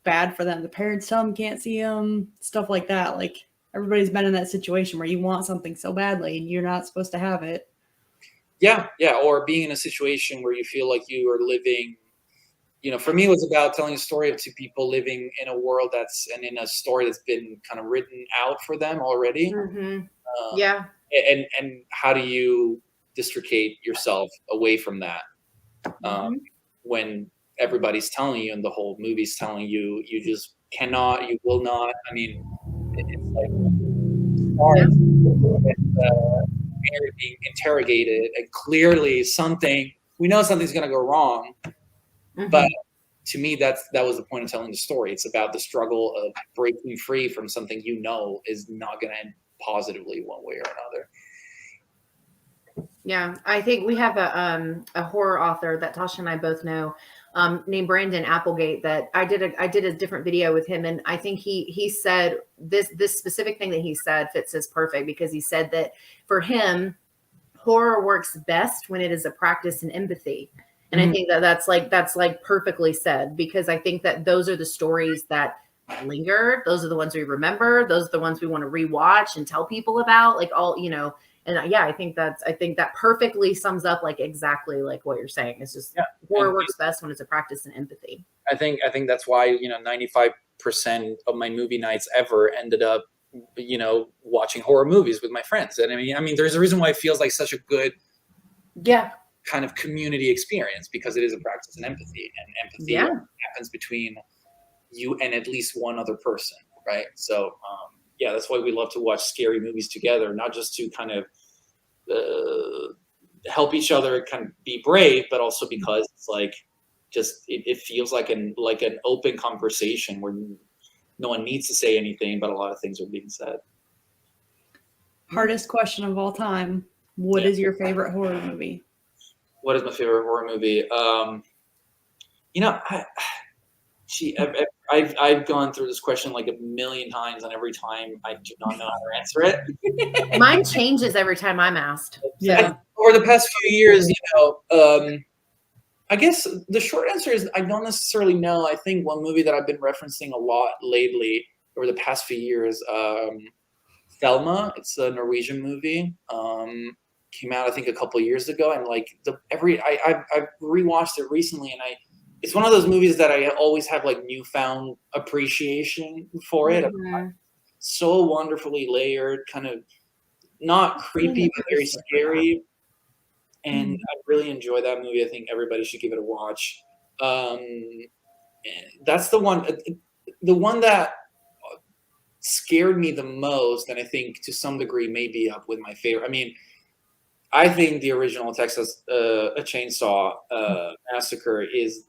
bad for them. The parents tell them can't see them, stuff like that. Like everybody's been in that situation where you want something so badly and you're not supposed to have it. Yeah. Or being in a situation where you feel like you are living, you know, for me, it was about telling a story of two people living in a world and in a story that's been kind of written out for them already. And how do you districate yourself away from that when everybody's telling you, and the whole movie's telling you, you just cannot, you will not. I mean, it's like starts with Mary being interrogated, and clearly we know something's going to go wrong, but to me, that was the point of telling the story. It's about the struggle of breaking free from something is not going to end positively one way or another. Yeah, I think we have a horror author that Tasha and I both know, named Brandon Applegate, that I did a different video with him, and I think he said this specific thing that he said fits as perfect, because he said that for him, horror works best when it is a practice in empathy. And I think that's like perfectly said, because I think that those are the stories that linger. Those are the ones we remember. Those are the ones we want to rewatch and tell people about, like all, and yeah, I think that perfectly sums up like exactly like what you're saying. It's just horror works best when it's a practice in empathy. I think that's why 95% of my movie nights ever ended up watching horror movies with my friends. And I mean there's a reason why it feels like such a good kind of community experience, because it is a practice in empathy, and empathy happens between you and at least one other person, right? So that's why we love to watch scary movies together, not just to kind of help each other kind of be brave, but also because it's like it feels like an open conversation where no one needs to say anything, but a lot of things are being said. Hardest question of all time. What is your favorite horror movie? What is my favorite horror movie? I've gone through this question like a million times, and every time I do not know how to answer it. Mine changes every time I'm asked. Yeah. Over the past few years, I guess the short answer is I don't necessarily know. I think one movie that I've been referencing a lot lately over the past few years, Thelma. It's a Norwegian movie. Came out I think a couple of years ago, and like I've rewatched it recently, and it's one of those movies that I always have like newfound appreciation for it. So wonderfully layered, kind of not creepy but very scary, and I really enjoy that movie. I think everybody should give it a watch. That's the one that scared me the most, and I think to some degree may be up with my favorite. I mean, I think the original Texas Chainsaw Massacre is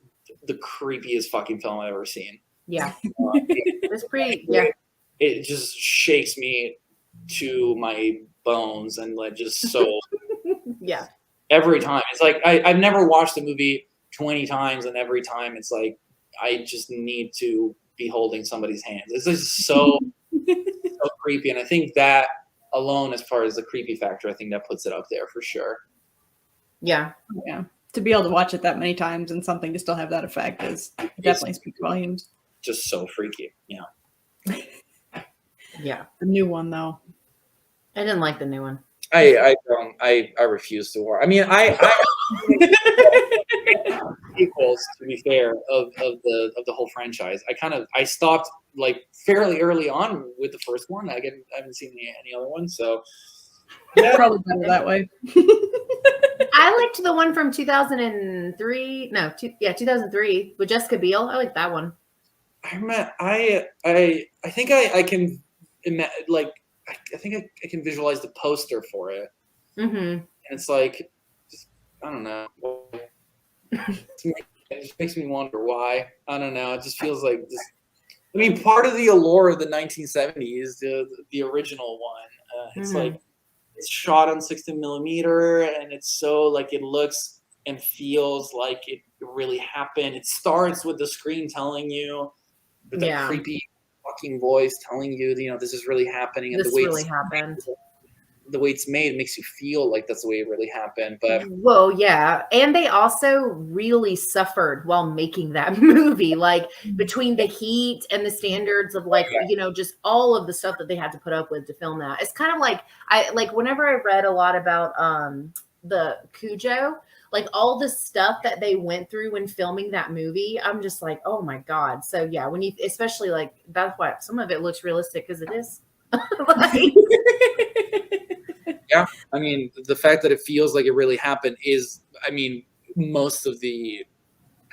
the creepiest fucking film I've ever seen. Yeah, it's pretty. Yeah, it just shakes me to my bones, and like just so. Yeah. Every time it's like I've never watched the movie 20 times, and every time it's like I just need to be holding somebody's hands. It's just so so creepy, and I think that alone, as far as the creepy factor, I think that puts it up there for sure. Yeah. To be able to watch it that many times and something to still have that effect is definitely speaks volumes. Just so freaky. Yeah. The new one though, I didn't like the new one. I refuse to watch. I mean, I equals, to be fair, of the whole franchise. I stopped like fairly early on with the first one. I haven't seen any other ones, so probably better that way. I liked the one from 2003. No, 2003 with Jessica Biel. I like that one. I think I can like. I think I can visualize the poster for it. And it's like, just, I don't know. It just makes me wonder why. I don't know. It just feels like this. I mean, part of the allure of the 1970s, the original one, it's like it's shot on 16 millimeter, and it's so like it looks and feels like it really happened. It starts with the screen telling you, with that creepy fucking voice telling you, this is really happening, and this really happened. The way it's made makes you feel like that's the way it really happened. But and they also really suffered while making that movie, like between the heat and the standards of like just all of the stuff that they had to put up with to film that. It's kind of like whenever I read a lot about the Cujo, like all the stuff that they went through when filming that movie, I'm just like, oh my God. So yeah, when you, especially like, that's why some of it looks realistic, because it is. Yeah, I mean, the fact that it feels like it really happened is, I mean, most of the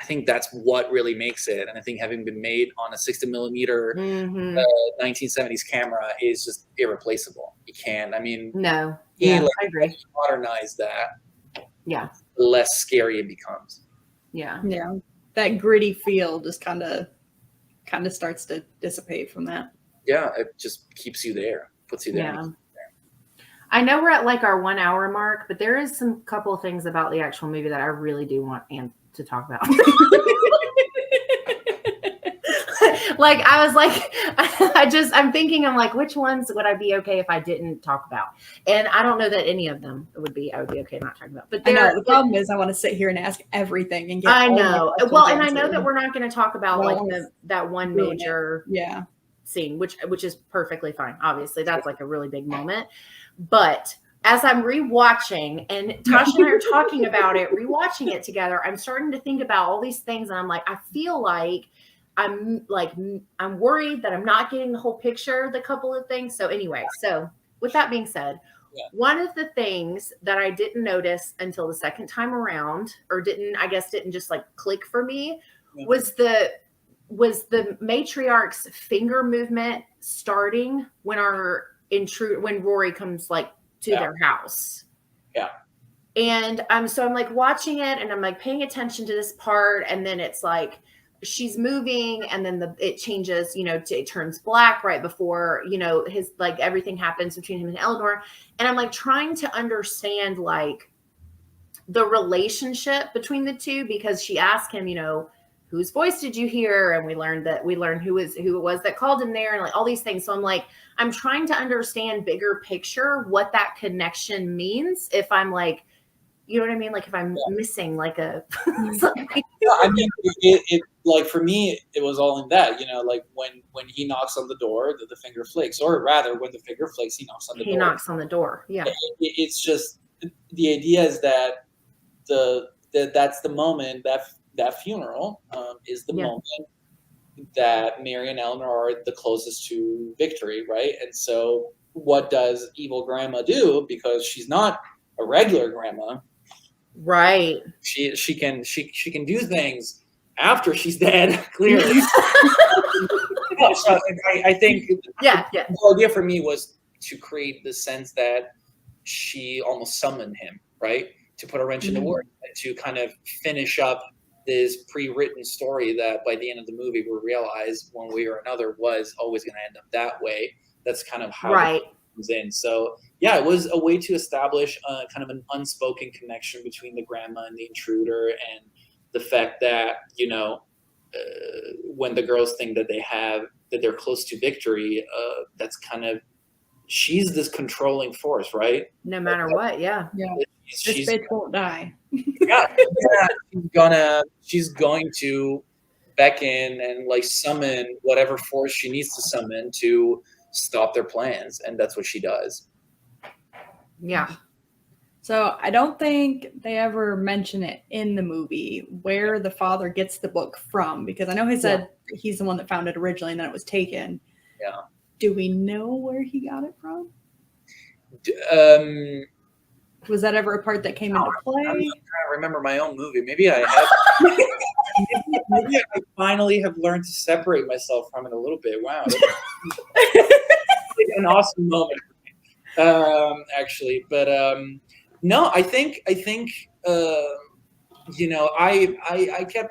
I think that's what really makes it. And I think having been made on a 60 millimeter 1970s camera is just irreplaceable. You can't. I mean, no, yeah, I agree. Modernize that. Yeah, the less scary it becomes. Yeah, that gritty feel just kind of starts to dissipate from that. Yeah, it just keeps you there, puts you there. Yeah. I know we're at like our 1 hour mark, but there is some couple of things about the actual movie that I really do want Anne to talk about. Like, I was like, I'm thinking, I'm like, which ones would I be okay if I didn't talk about? And I don't know that any of them I would be okay not talking about. But the problem is I want to sit here and ask everything and get I know. Well, and I know that we're not going to talk about like that one major scene, which is perfectly fine. Obviously, that's like a really big moment. But as I'm rewatching, and Tasha and I are talking about it, rewatching it together, I'm starting to think about all these things, and I'm like, I feel like I'm worried that I'm not getting the whole picture, the couple of things. So anyway, so with that being said, one of the things that I didn't notice until the second time around, or didn't just like click for me, was the matriarch's finger movement starting when when Rory comes like to their house. Yeah. And so I'm like watching it, and I'm like paying attention to this part, and then it's like she's moving, and then it changes, it turns black right before, his, like, everything happens between him and Eleanor. And I'm like trying to understand like the relationship between the two, because she asked him, whose voice did you hear? And we learned who it was that called him there, and like all these things. So I'm like, I'm trying to understand bigger picture, what that connection means. If I'm like, you know what I mean? Like if I'm missing like a, I mean, it like for me, it was all in that, like when he knocks on the door, the finger flicks, or rather when the finger flicks, he knocks on the door. He knocks on the door. Yeah. It's just, the idea is that that's the moment, that funeral is the moment that Mary and Eleanor are the closest to victory, right? And so what does evil grandma do? Because she's not a regular grandma, right? She can do things after she's dead, clearly. So I think the idea for me was to create the sense that she almost summoned him, right? To put a wrench in the works, and to kind of finish up this pre-written story that by the end of the movie we realize one way or another was always going to end up that way. That's kind of how it comes in. So yeah, it was a way to establish kind of an unspoken connection between the grandma and the intruder, and the fact that when the girls think that they're close to victory, that's kind of, she's this controlling force, right? No matter what, yeah. This bitch won't die. She's going to beckon and like summon whatever force she needs to summon to stop their plans, and that's what she does. Yeah. So I don't think they ever mention it in the movie where the father gets the book from, because I know he said he's the one that found it originally and then it was taken. Yeah. Do we know where he got it from? Was that ever a part that came into play? I'm trying to remember my own movie. Maybe I have. maybe I finally have learned to separate myself from it a little bit. Wow. An awesome moment for me, actually. But no, I think I kept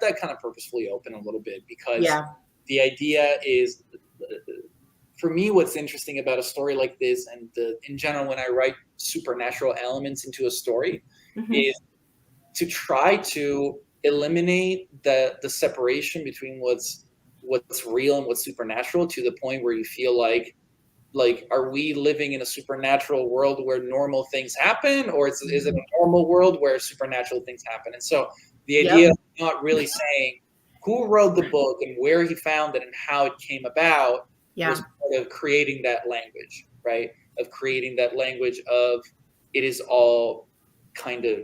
that kind of purposefully open a little bit, because the idea is, for me, what's interesting about a story like this, and in general, when I write supernatural elements into a story, is to try to eliminate the separation between what's real and what's supernatural, to the point where you feel like, are we living in a supernatural world where normal things happen, or is it a normal world where supernatural things happen? And so the idea of not really saying who wrote the book and where he found it and how it came about was part of creating that language, right? Of creating that language of, it is all kind of,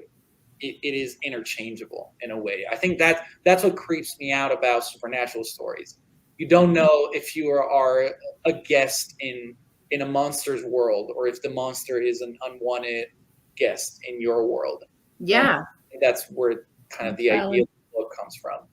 it is interchangeable in a way. I think that's what creeps me out about supernatural stories. You don't know if you are a guest in a monster's world, or if the monster is an unwanted guest in your world. Yeah. And that's where kind of the idea of the book comes from.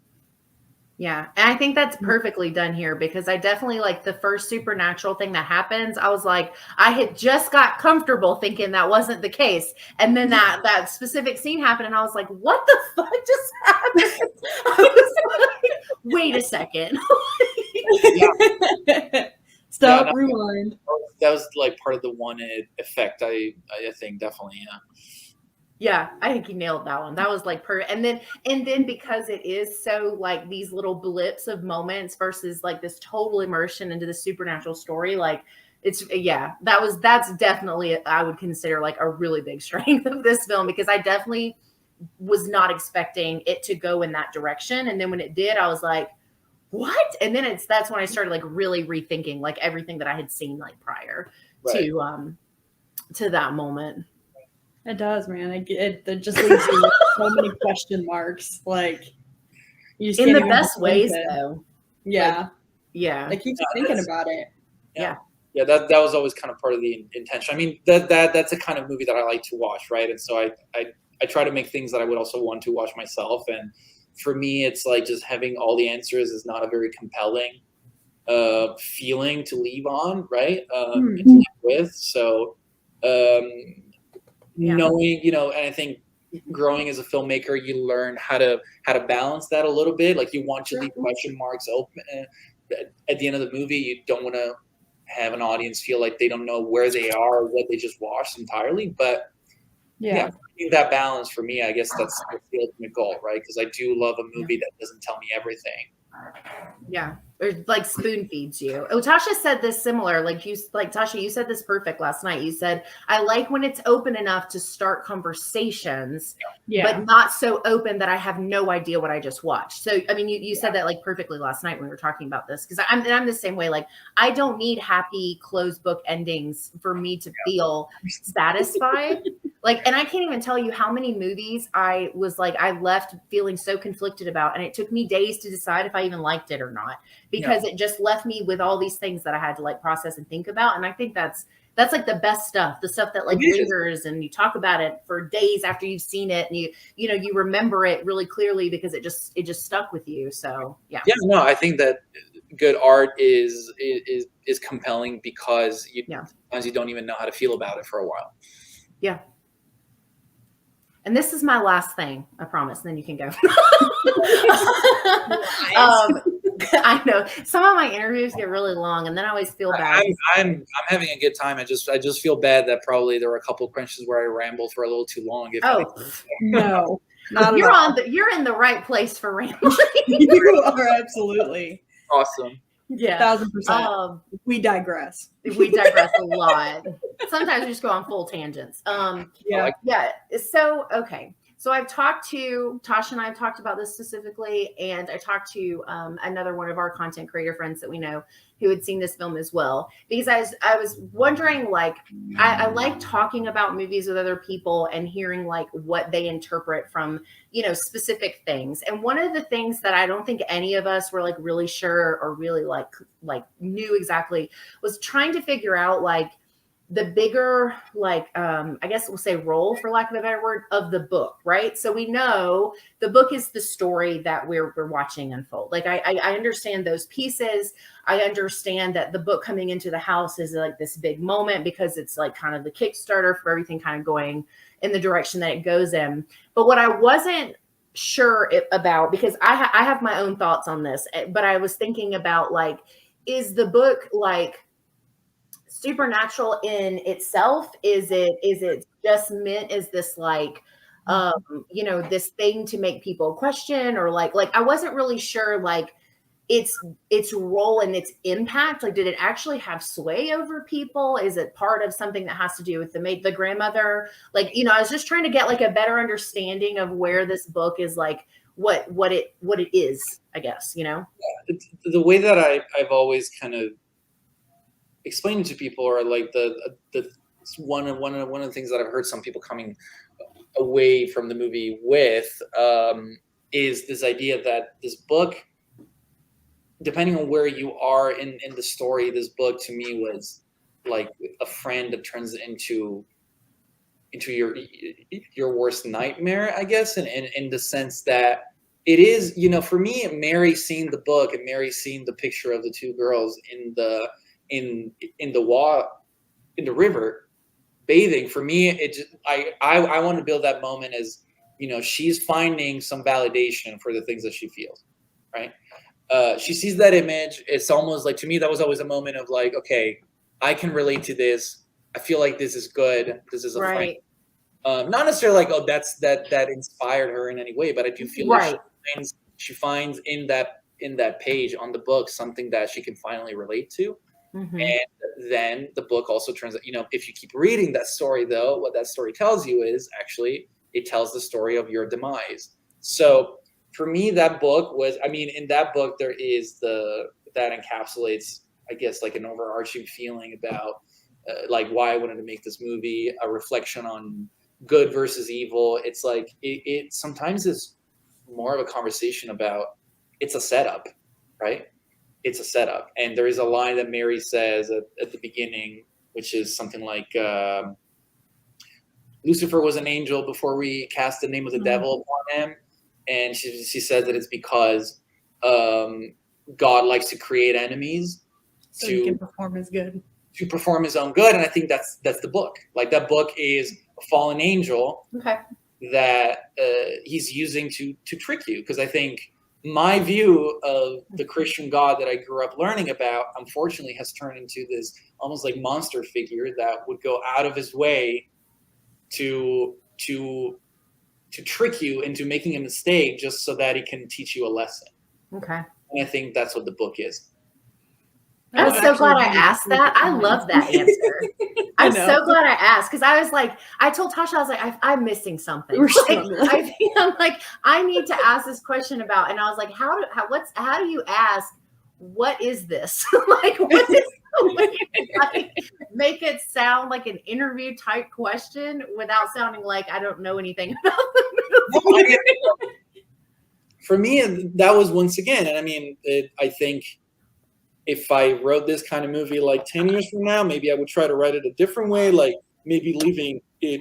Yeah. And I think that's perfectly done here, because I definitely, like, the first supernatural thing that happens, I was like, I had just got comfortable thinking that wasn't the case. And then that specific scene happened, and I was like, what the fuck just happened? I was like, wait a second. Stop, Yeah, rewind. that was like part of the wanted effect. I think definitely, yeah. Yeah, I think you nailed that one. That was like and then because it is so like these little blips of moments versus like this total immersion into the supernatural story, like it's that's definitely, I would consider, like a really big strength of this film, because I definitely was not expecting it to go in that direction. And then when it did, I was like, what? And then that's when I started like really rethinking like everything that I had seen like prior to that moment. It does, man. It just leaves you with so many question marks. Like, you just in can't the even best think ways, it. though. Yeah. Like, yeah. It keeps you thinking about it. Yeah. Yeah, that was always kind of part of the intention. I mean, that's a kind of movie that I like to watch, right? And so I try to make things that I would also want to watch myself. And for me, it's like just having all the answers is not a very compelling feeling to leave on, right? And to live with. So knowing, you know, and I think growing as a filmmaker, you learn how to balance that a little bit. Like, you want to leave question marks open at the end of the movie. You don't want to have an audience feel like they don't know where they are or what they just watched entirely. But yeah, that balance for me, I guess that's the ultimate goal, right? Because I do love a movie that doesn't tell me everything. Yeah, or like spoon feeds you. Oh, Tasha said this similar. Tasha, you said this perfect last night. You said, I like when it's open enough to start conversations, but not so open that I have no idea what I just watched. So, I mean, you said that like perfectly last night when we were talking about this, because I'm the same way. Like, I don't need happy closed book endings for me to feel satisfied. Like, and I can't even tell you how many movies I left feeling so conflicted about, and it took me days to decide if I even liked it or not, because it just left me with all these things that I had to like process and think about. And I think that's like the best stuff, the stuff that like lingers, and you talk about it for days after you've seen it, and you remember it really clearly because it just stuck with you. So yeah. Yeah, no, I think that good art is compelling because sometimes you don't even know how to feel about it for a while. Yeah. And this is my last thing, I promise. And then you can go. I know some of my interviews get really long, and then I always feel bad. I'm having a good time. I just feel bad that probably there were a couple of questions where I rambled for a little too long. No, you're in the right place for rambling. You are absolutely awesome. Yeah, 1000%. We digress. We digress a lot. Sometimes we just go on full tangents. So, okay. So Tasha and I have talked about this specifically, and I talked to another one of our content creator friends that we know who had seen this film as well, because I was wondering, like, I like talking about movies with other people and hearing like what they interpret from, specific things. And one of the things that I don't think any of us were like really sure or really like knew exactly was trying to figure out like the bigger, like, I guess we'll say role, for lack of a better word, of the book, right? So we know the book is the story that we're watching unfold. Like, I understand those pieces. I understand that the book coming into the house is like this big moment because it's like kind of the Kickstarter for everything kind of going in the direction that it goes in. But what I wasn't sure about, because I have my own thoughts on this, but I was thinking about, like, is the book like supernatural in itself? Is it just meant as this like this thing to make people question, or like I wasn't really sure like its role and its impact. Like, did it actually have sway over people? Is it part of something that has to do with the grandmother? Like, I was just trying to get like a better understanding of where this book is, like what it is, I guess, the way that I've always kind of explaining it to people, or like the one of the things that I've heard some people coming away from the movie with is this idea that this book, depending on where you are in the story, this book to me was like a friend that turns into your worst nightmare, I guess, in the sense that it is, you know, for me, Mary seeing the book and Mary seeing the picture of the two girls in the river bathing, for me, it just, I want to build that moment as, you know, she's finding some validation for the things that she feels, right? She sees that image. It's almost like, to me, that was always a moment of like, okay, I can relate to this. I feel like this is good. This is a friend. Not necessarily like, oh, that inspired her in any way, but I do feel like she finds in that page on the book something that she can finally relate to. Mm-hmm. And then the book also turns out, you know, if you keep reading that story, though, what that story tells you is actually it tells the story of your demise. So for me, that book was, I mean, in that book, there is that encapsulates, I guess, like an overarching feeling about like why I wanted to make this movie, a reflection on good versus evil. It's like, it sometimes is more of a conversation about, it's a setup, right? It's a setup. And there is a line that Mary says at the beginning, which is something like, Lucifer was an angel before we cast the name of the devil upon him. And she says that it's because God likes to create enemies so he can perform his good. To perform his own good. And I think that's the book. Like, that book is a fallen angel that he's using to trick you. Because I think my view of the Christian God that I grew up learning about, unfortunately, has turned into this almost like monster figure that would go out of his way to trick you into making a mistake just so that he can teach you a lesson. Okay. And I think that's what the book is. I'm so glad I asked that. I love that answer. I'm so glad I asked, because I was like, I told Tasha, I was like, I'm missing something. I'm like, I need to ask this question about, and I was like, how do you ask, what is this? Like, what is like, make it sound like an interview type question without sounding like I don't know anything about the movie. For me, that was once again, and I mean, I think if I wrote this kind of movie like 10 years from now, maybe I would try to write it a different way, like maybe leaving it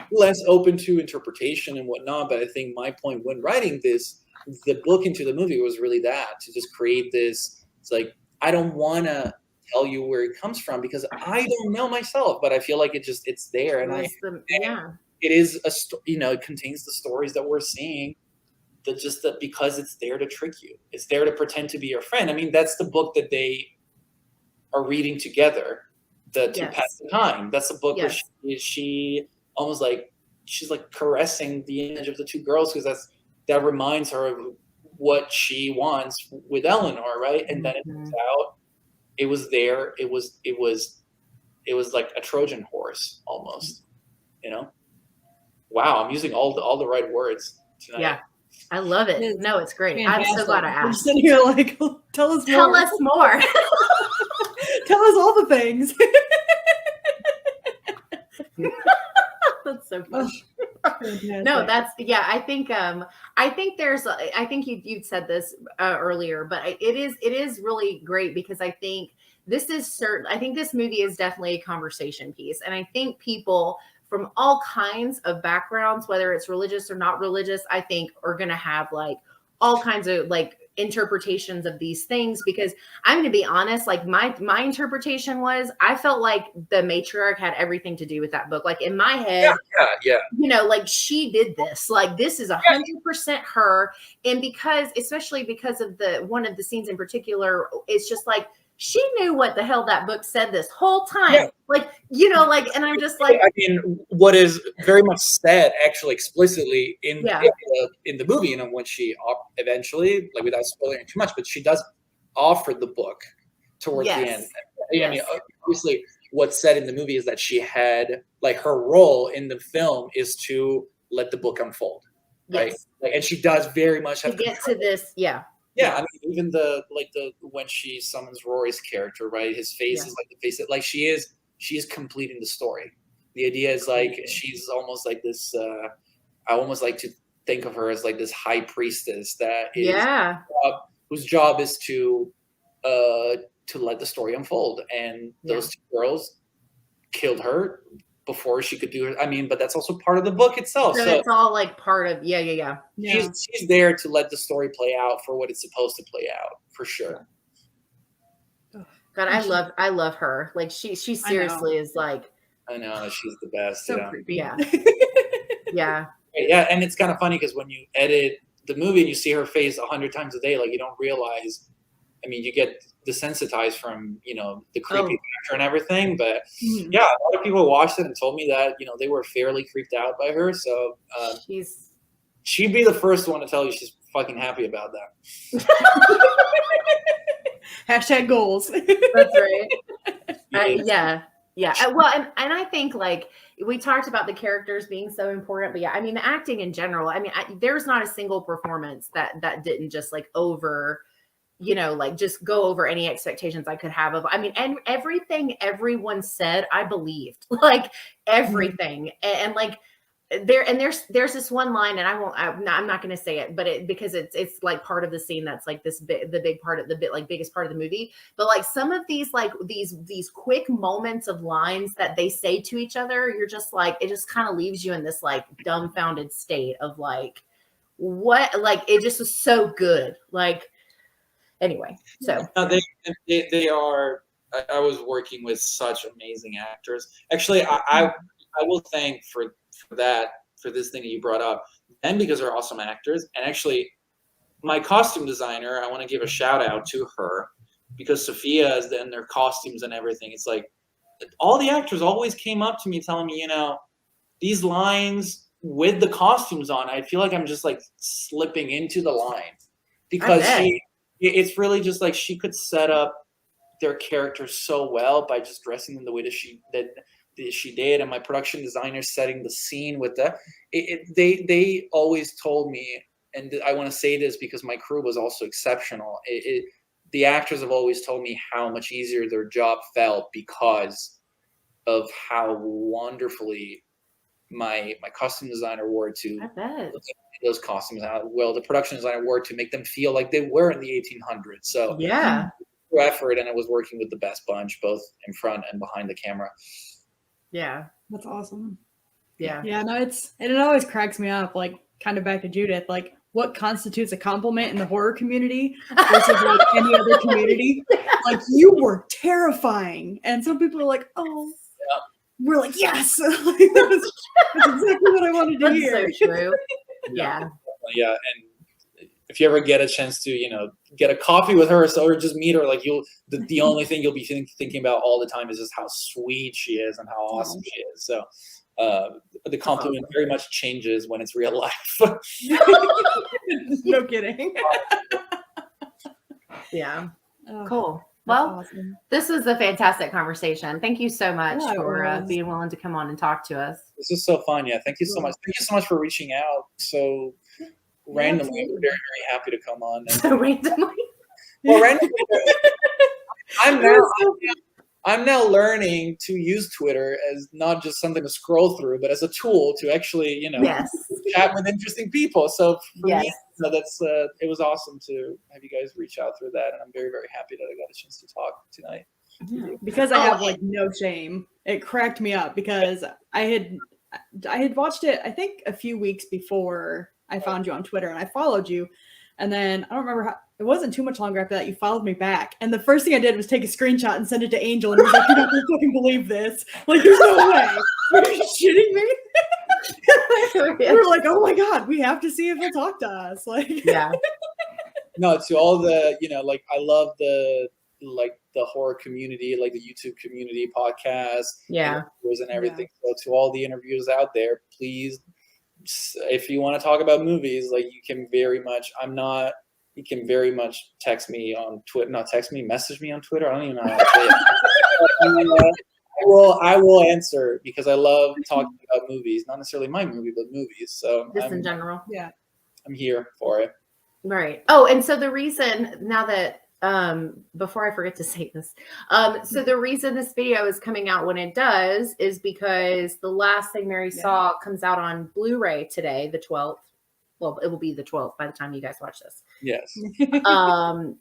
less open to interpretation and whatnot. But I think my point when writing this, the book into the movie, was really that, to just create this. It's like, I don't want to tell you where it comes from because I don't know myself, but I feel like it's there. And it is it contains the stories that we're seeing. That because it's there to trick you, it's there to pretend to be your friend. I mean, that's the book that they are reading together to pass the time. That's the book where she almost like, she's like caressing the image of the two girls, because that reminds her of what she wants with Eleanor, right? And then it turns out it was there. It was like a Trojan horse almost, you know? Wow, I'm using all the right words tonight. Yeah. I love it. No, it's great. Fantastic. I'm so glad I asked. I'm sitting here like, tell us more. Tell us more. Tell us all the things. That's so funny. No, that's, I think there's, I think you'd said this earlier, but it is really great, because I think this movie is definitely a conversation piece. And I think people from all kinds of backgrounds, whether it's religious or not religious, I think are going to have like all kinds of like interpretations of these things. Because I'm going to be honest, like my interpretation was, I felt like the matriarch had everything to do with that book. Like in my head, you know, like she did this, like this is 100% her. And especially because of one of the scenes in particular, it's just like, she knew what the hell that book said this whole time. Yeah. Like, you know, like, and I'm just like, I mean, what is very much said actually explicitly in the movie, you know, when she eventually, like without spoiling too much, but she does offer the book towards the end. I mean, obviously what's said in the movie is that she had, like, her role in the film is to let the book unfold. Right. Like, and she does very much have to get to this. Yeah, I mean, even when she summons Rory's character, right? His face is like the face that, like, she is completing the story. The idea is like she's almost like this. I almost like to think of her as like this high priestess that is whose job is to let the story unfold. And those two girls killed her. before she could do it. I mean, but that's also part of the book itself. So it's all like part of yeah. She's there to let the story play out for what it's supposed to play out, for sure. God, I love her. Like she seriously is like. I know, she's the best. So creepy. Yeah. Yeah. Yeah, and it's kind of funny because when you edit the movie and you see her face 100 times a day, like you don't realize. I mean, you get desensitized from the creepy factor and everything, but yeah, a lot of people watched it and told me that they were fairly creeped out by her. So she'd be the first one to tell you she's fucking happy about that. Hashtag goals. That's right. Yeah. Well, and I think like we talked about the characters being so important, but yeah, I mean the acting in general. I mean, there's not a single performance that didn't just like like just go over any expectations I could have of. I mean, and everything everyone said, I believed, like everything, and like. There's this one line, and I'm not going to say it, but because it's like part of the scene that's like the big part of biggest part of the movie. But like some of these like these quick moments of lines that they say to each other, you're just like, it just kind of leaves you in this like dumbfounded state of like what, like it just was so good. Like anyway, so they are. I was working with such amazing actors. Actually, I will thank for this thing that you brought up, and because they're awesome actors. And actually, my costume designer, I want to give a shout out to her because Sophia is in their costumes and everything. It's like all the actors always came up to me telling me, these lines with the costumes on, I feel like I'm just like slipping into the line because it's really just like she could set up their characters so well by just dressing them the way that she did, and my production designer setting the scene with they always told me, and I want to say this because my crew was also exceptional. The actors have always told me how much easier their job felt because of how wonderfully my costume designer worked to those costumes out. Well, the production designer worked to make them feel like they were in the 1800s. So yeah, effort, and I was working with the best bunch, both in front and behind the camera. Yeah, that's awesome. Yeah. No, it always cracks me up. Like, kind of back to Judith, like what constitutes a compliment in the horror community versus like any other community. Like, you were terrifying, and some people are like, "Oh, yeah." We're like, yes, like, that's exactly what I wanted to hear." So true. Yeah. And if you ever get a chance to, get a coffee with her or just meet her, like the only thing you'll be thinking about all the time is just how sweet she is and how awesome she is. So the compliment very much changes when it's real life. No kidding. Yeah. Cool. Well, awesome. This was a fantastic conversation. Thank you so much for being willing to come on and talk to us. This is so fun. Yeah. Thank you so much. Thank you so much for reaching out. So randomly, I'm very, very happy to come on. So randomly? Well, randomly. I'm now learning to use Twitter as not just something to scroll through, but as a tool to actually, chat with interesting people. So for me, that's it was awesome to have you guys reach out through that, and I'm very, very happy that I got a chance to talk tonight. Yeah. Because I have like no shame. It cracked me up because I had watched it, I think a few weeks before I found you on Twitter, and I followed you. And then I don't remember how, it wasn't too much longer after that you followed me back. And the first thing I did was take a screenshot and send it to Angel, and he was like, "You're not gonna fucking believe this. Like, there's no way. Are you shitting me?" We were like, "Oh my God, we have to see if he'll talk to us." Like, yeah. No, to all the, like, I love the horror community, like the YouTube community podcast. Yeah. And everything. So to all the interviewers out there, please, if you want to talk about movies, like you can very much text me on Twitter, message me on Twitter. I don't even know how to say it. I will answer because I love talking about movies, not necessarily my movie, but movies. So just in general. Yeah. I'm here for it. Right. Oh, and so the reason now that, before I forget to say this, so the reason this video is coming out when it does is because The Last Thing Mary Saw comes out on Blu-ray today, the 12th. Well, it will be the 12th by the time you guys watch this. Yes.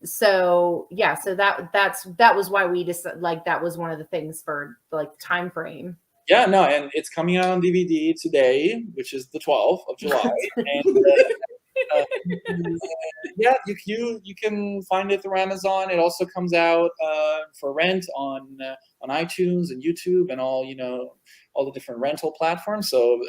So yeah, so that was why we just like, that was one of the things for like time frame. Yeah, no, and it's coming out on DVD today, which is the 12th of July. And yeah, you can find it through Amazon. It also comes out for rent on iTunes and YouTube and all the different rental platforms. So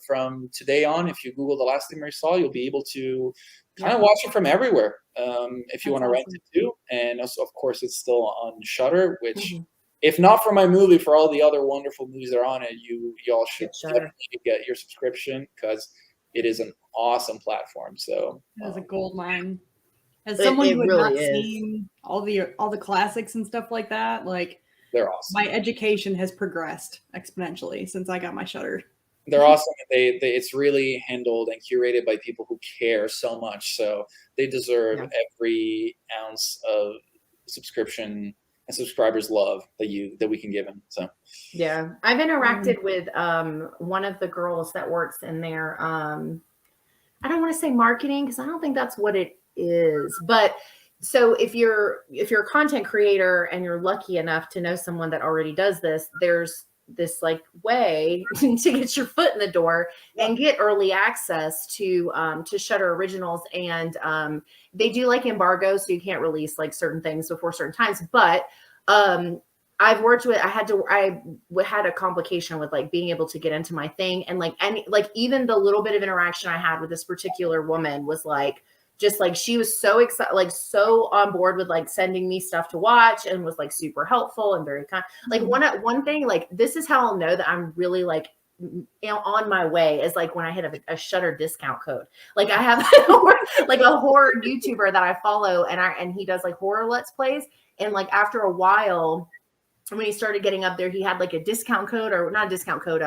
from today on, if you Google The Last Thing Mary Saw, you'll be able to kind of watch it from everywhere if you want to rent it too. And also, of course, it's still on Shudder, which if not for my movie, for all the other wonderful movies that are on it, y'all should definitely get your subscription because it is an awesome platform. So it's a gold mine. As someone who had not seen all the classics and stuff like that, like they're awesome. My education has progressed exponentially since I got my Shudder. They're awesome. It's really handled and curated by people who care so much. So they deserve every ounce of subscription and subscribers love that we can give them. So yeah, I've interacted with one of the girls that works in there. I don't want to say marketing because I don't think that's what it is. But so if you're a content creator and you're lucky enough to know someone that already does this, there's this like way to get your foot in the door and get early access to Shudder Originals. And they do like embargoes, so you can't release like certain things before certain times. But I've worked with, I had a complication with like being able to get into my thing. And like even the little bit of interaction I had with this particular woman was like, just like, she was so excited, like so on board with like sending me stuff to watch and was like super helpful and very kind. Like one thing, like, this is how I'll know that I'm really like, on my way is like when I hit a Shudder discount code. Like I have like a horror YouTuber that I follow and he does like horror Let's Plays. And like after a while, when he started getting up there, he had like a discount code, or not a discount code,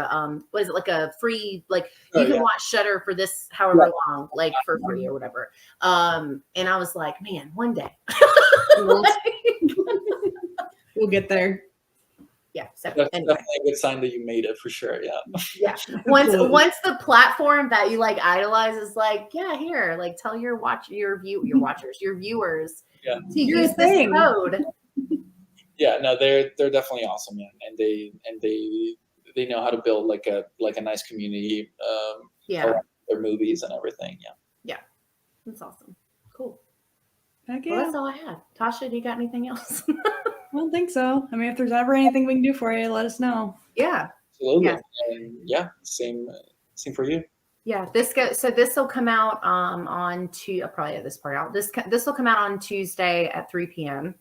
what is it, like a free, like you can watch Shudder for this however long, like for free or whatever. And I was like, man, one day we'll get there. Yeah, so that's anyway. definitely a good sign that you made it for sure. Yeah. Once the platform that you like idolize is like, yeah, here, like tell your viewers to use this code. Yeah, no, they're definitely awesome, man, and they know how to build like a nice community around their movies and everything. Yeah, that's awesome. Cool. Heck Well, that's all I had. Tasha, do you got anything else? I don't think so. I mean, if there's ever anything we can do for you, let us know. Yeah, absolutely. And same for you. Yeah, this will come out on probably at this part out. This will come out on Tuesday at 3 p.m.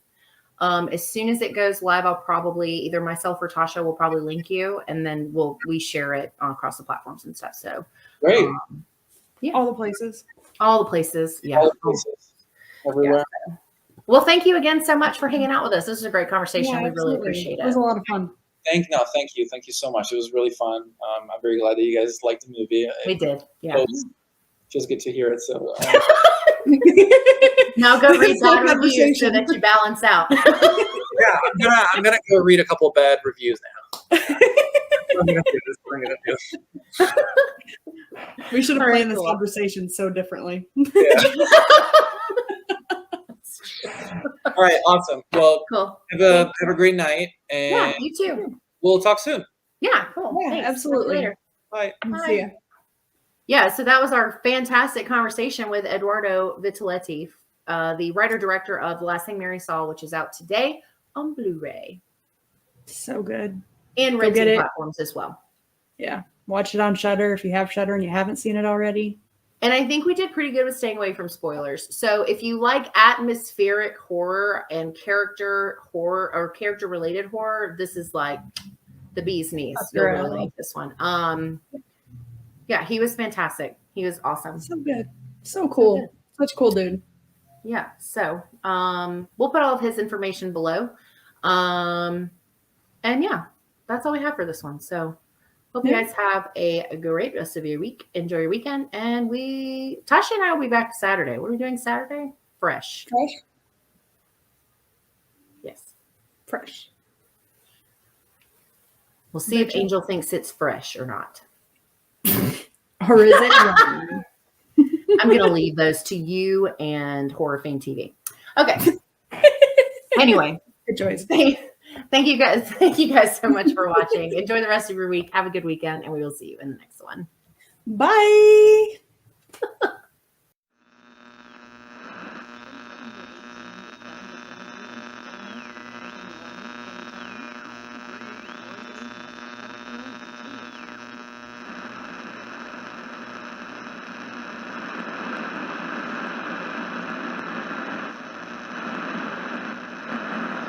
As soon as it goes live, I'll probably either myself or Tasha will probably link you, and then we share it across the platforms and stuff. So great. Yeah, all the places. Yeah, all the places, everywhere. Yeah. Well, thank you again so much for hanging out with us. This is a great conversation. We really appreciate it. It was a lot of fun. Thank you so much. It was really fun. I'm very glad that you guys liked the movie. We did. Yeah. Just get to hear it. So now go read bad reviews so that you balance out. Yeah, I'm gonna go read a couple of bad reviews now. I'm gonna do this. We should have planned this conversation so differently. Yeah. All right, awesome. Well, cool. Have a great night, and yeah, you too. We'll talk soon. Yeah, cool. Yeah, thanks. absolutely. Later. Bye. See ya. Yeah, so that was our fantastic conversation with Edoardo Vitaletti, the writer-director of The Last Thing Mary Saw, which is out today on Blu-ray. So good. And renting platforms as well. Yeah. Watch it on Shudder if you have Shudder and you haven't seen it already. And I think we did pretty good with staying away from spoilers. So if you like atmospheric horror and character horror or character-related horror, this is like the bee's knees. You'll really like this one. Yeah, he was fantastic. He was awesome. So good. So cool. So good. Such a cool dude. Yeah. So we'll put all of his information below. And yeah, that's all we have for this one. So hope you guys have a great rest of your week. Enjoy your weekend. And Tasha and I will be back Saturday. What are we doing Saturday? Fresh. Yes. Fresh. We'll see if Angel thinks it's fresh or not. Or is it wrong? I'm going to leave those to you and Horror Fame TV. Okay. Anyway. Good choice. Thank you guys. Thank you guys so much for watching. Enjoy the rest of your week. Have a good weekend, and we will see you in the next one. Bye.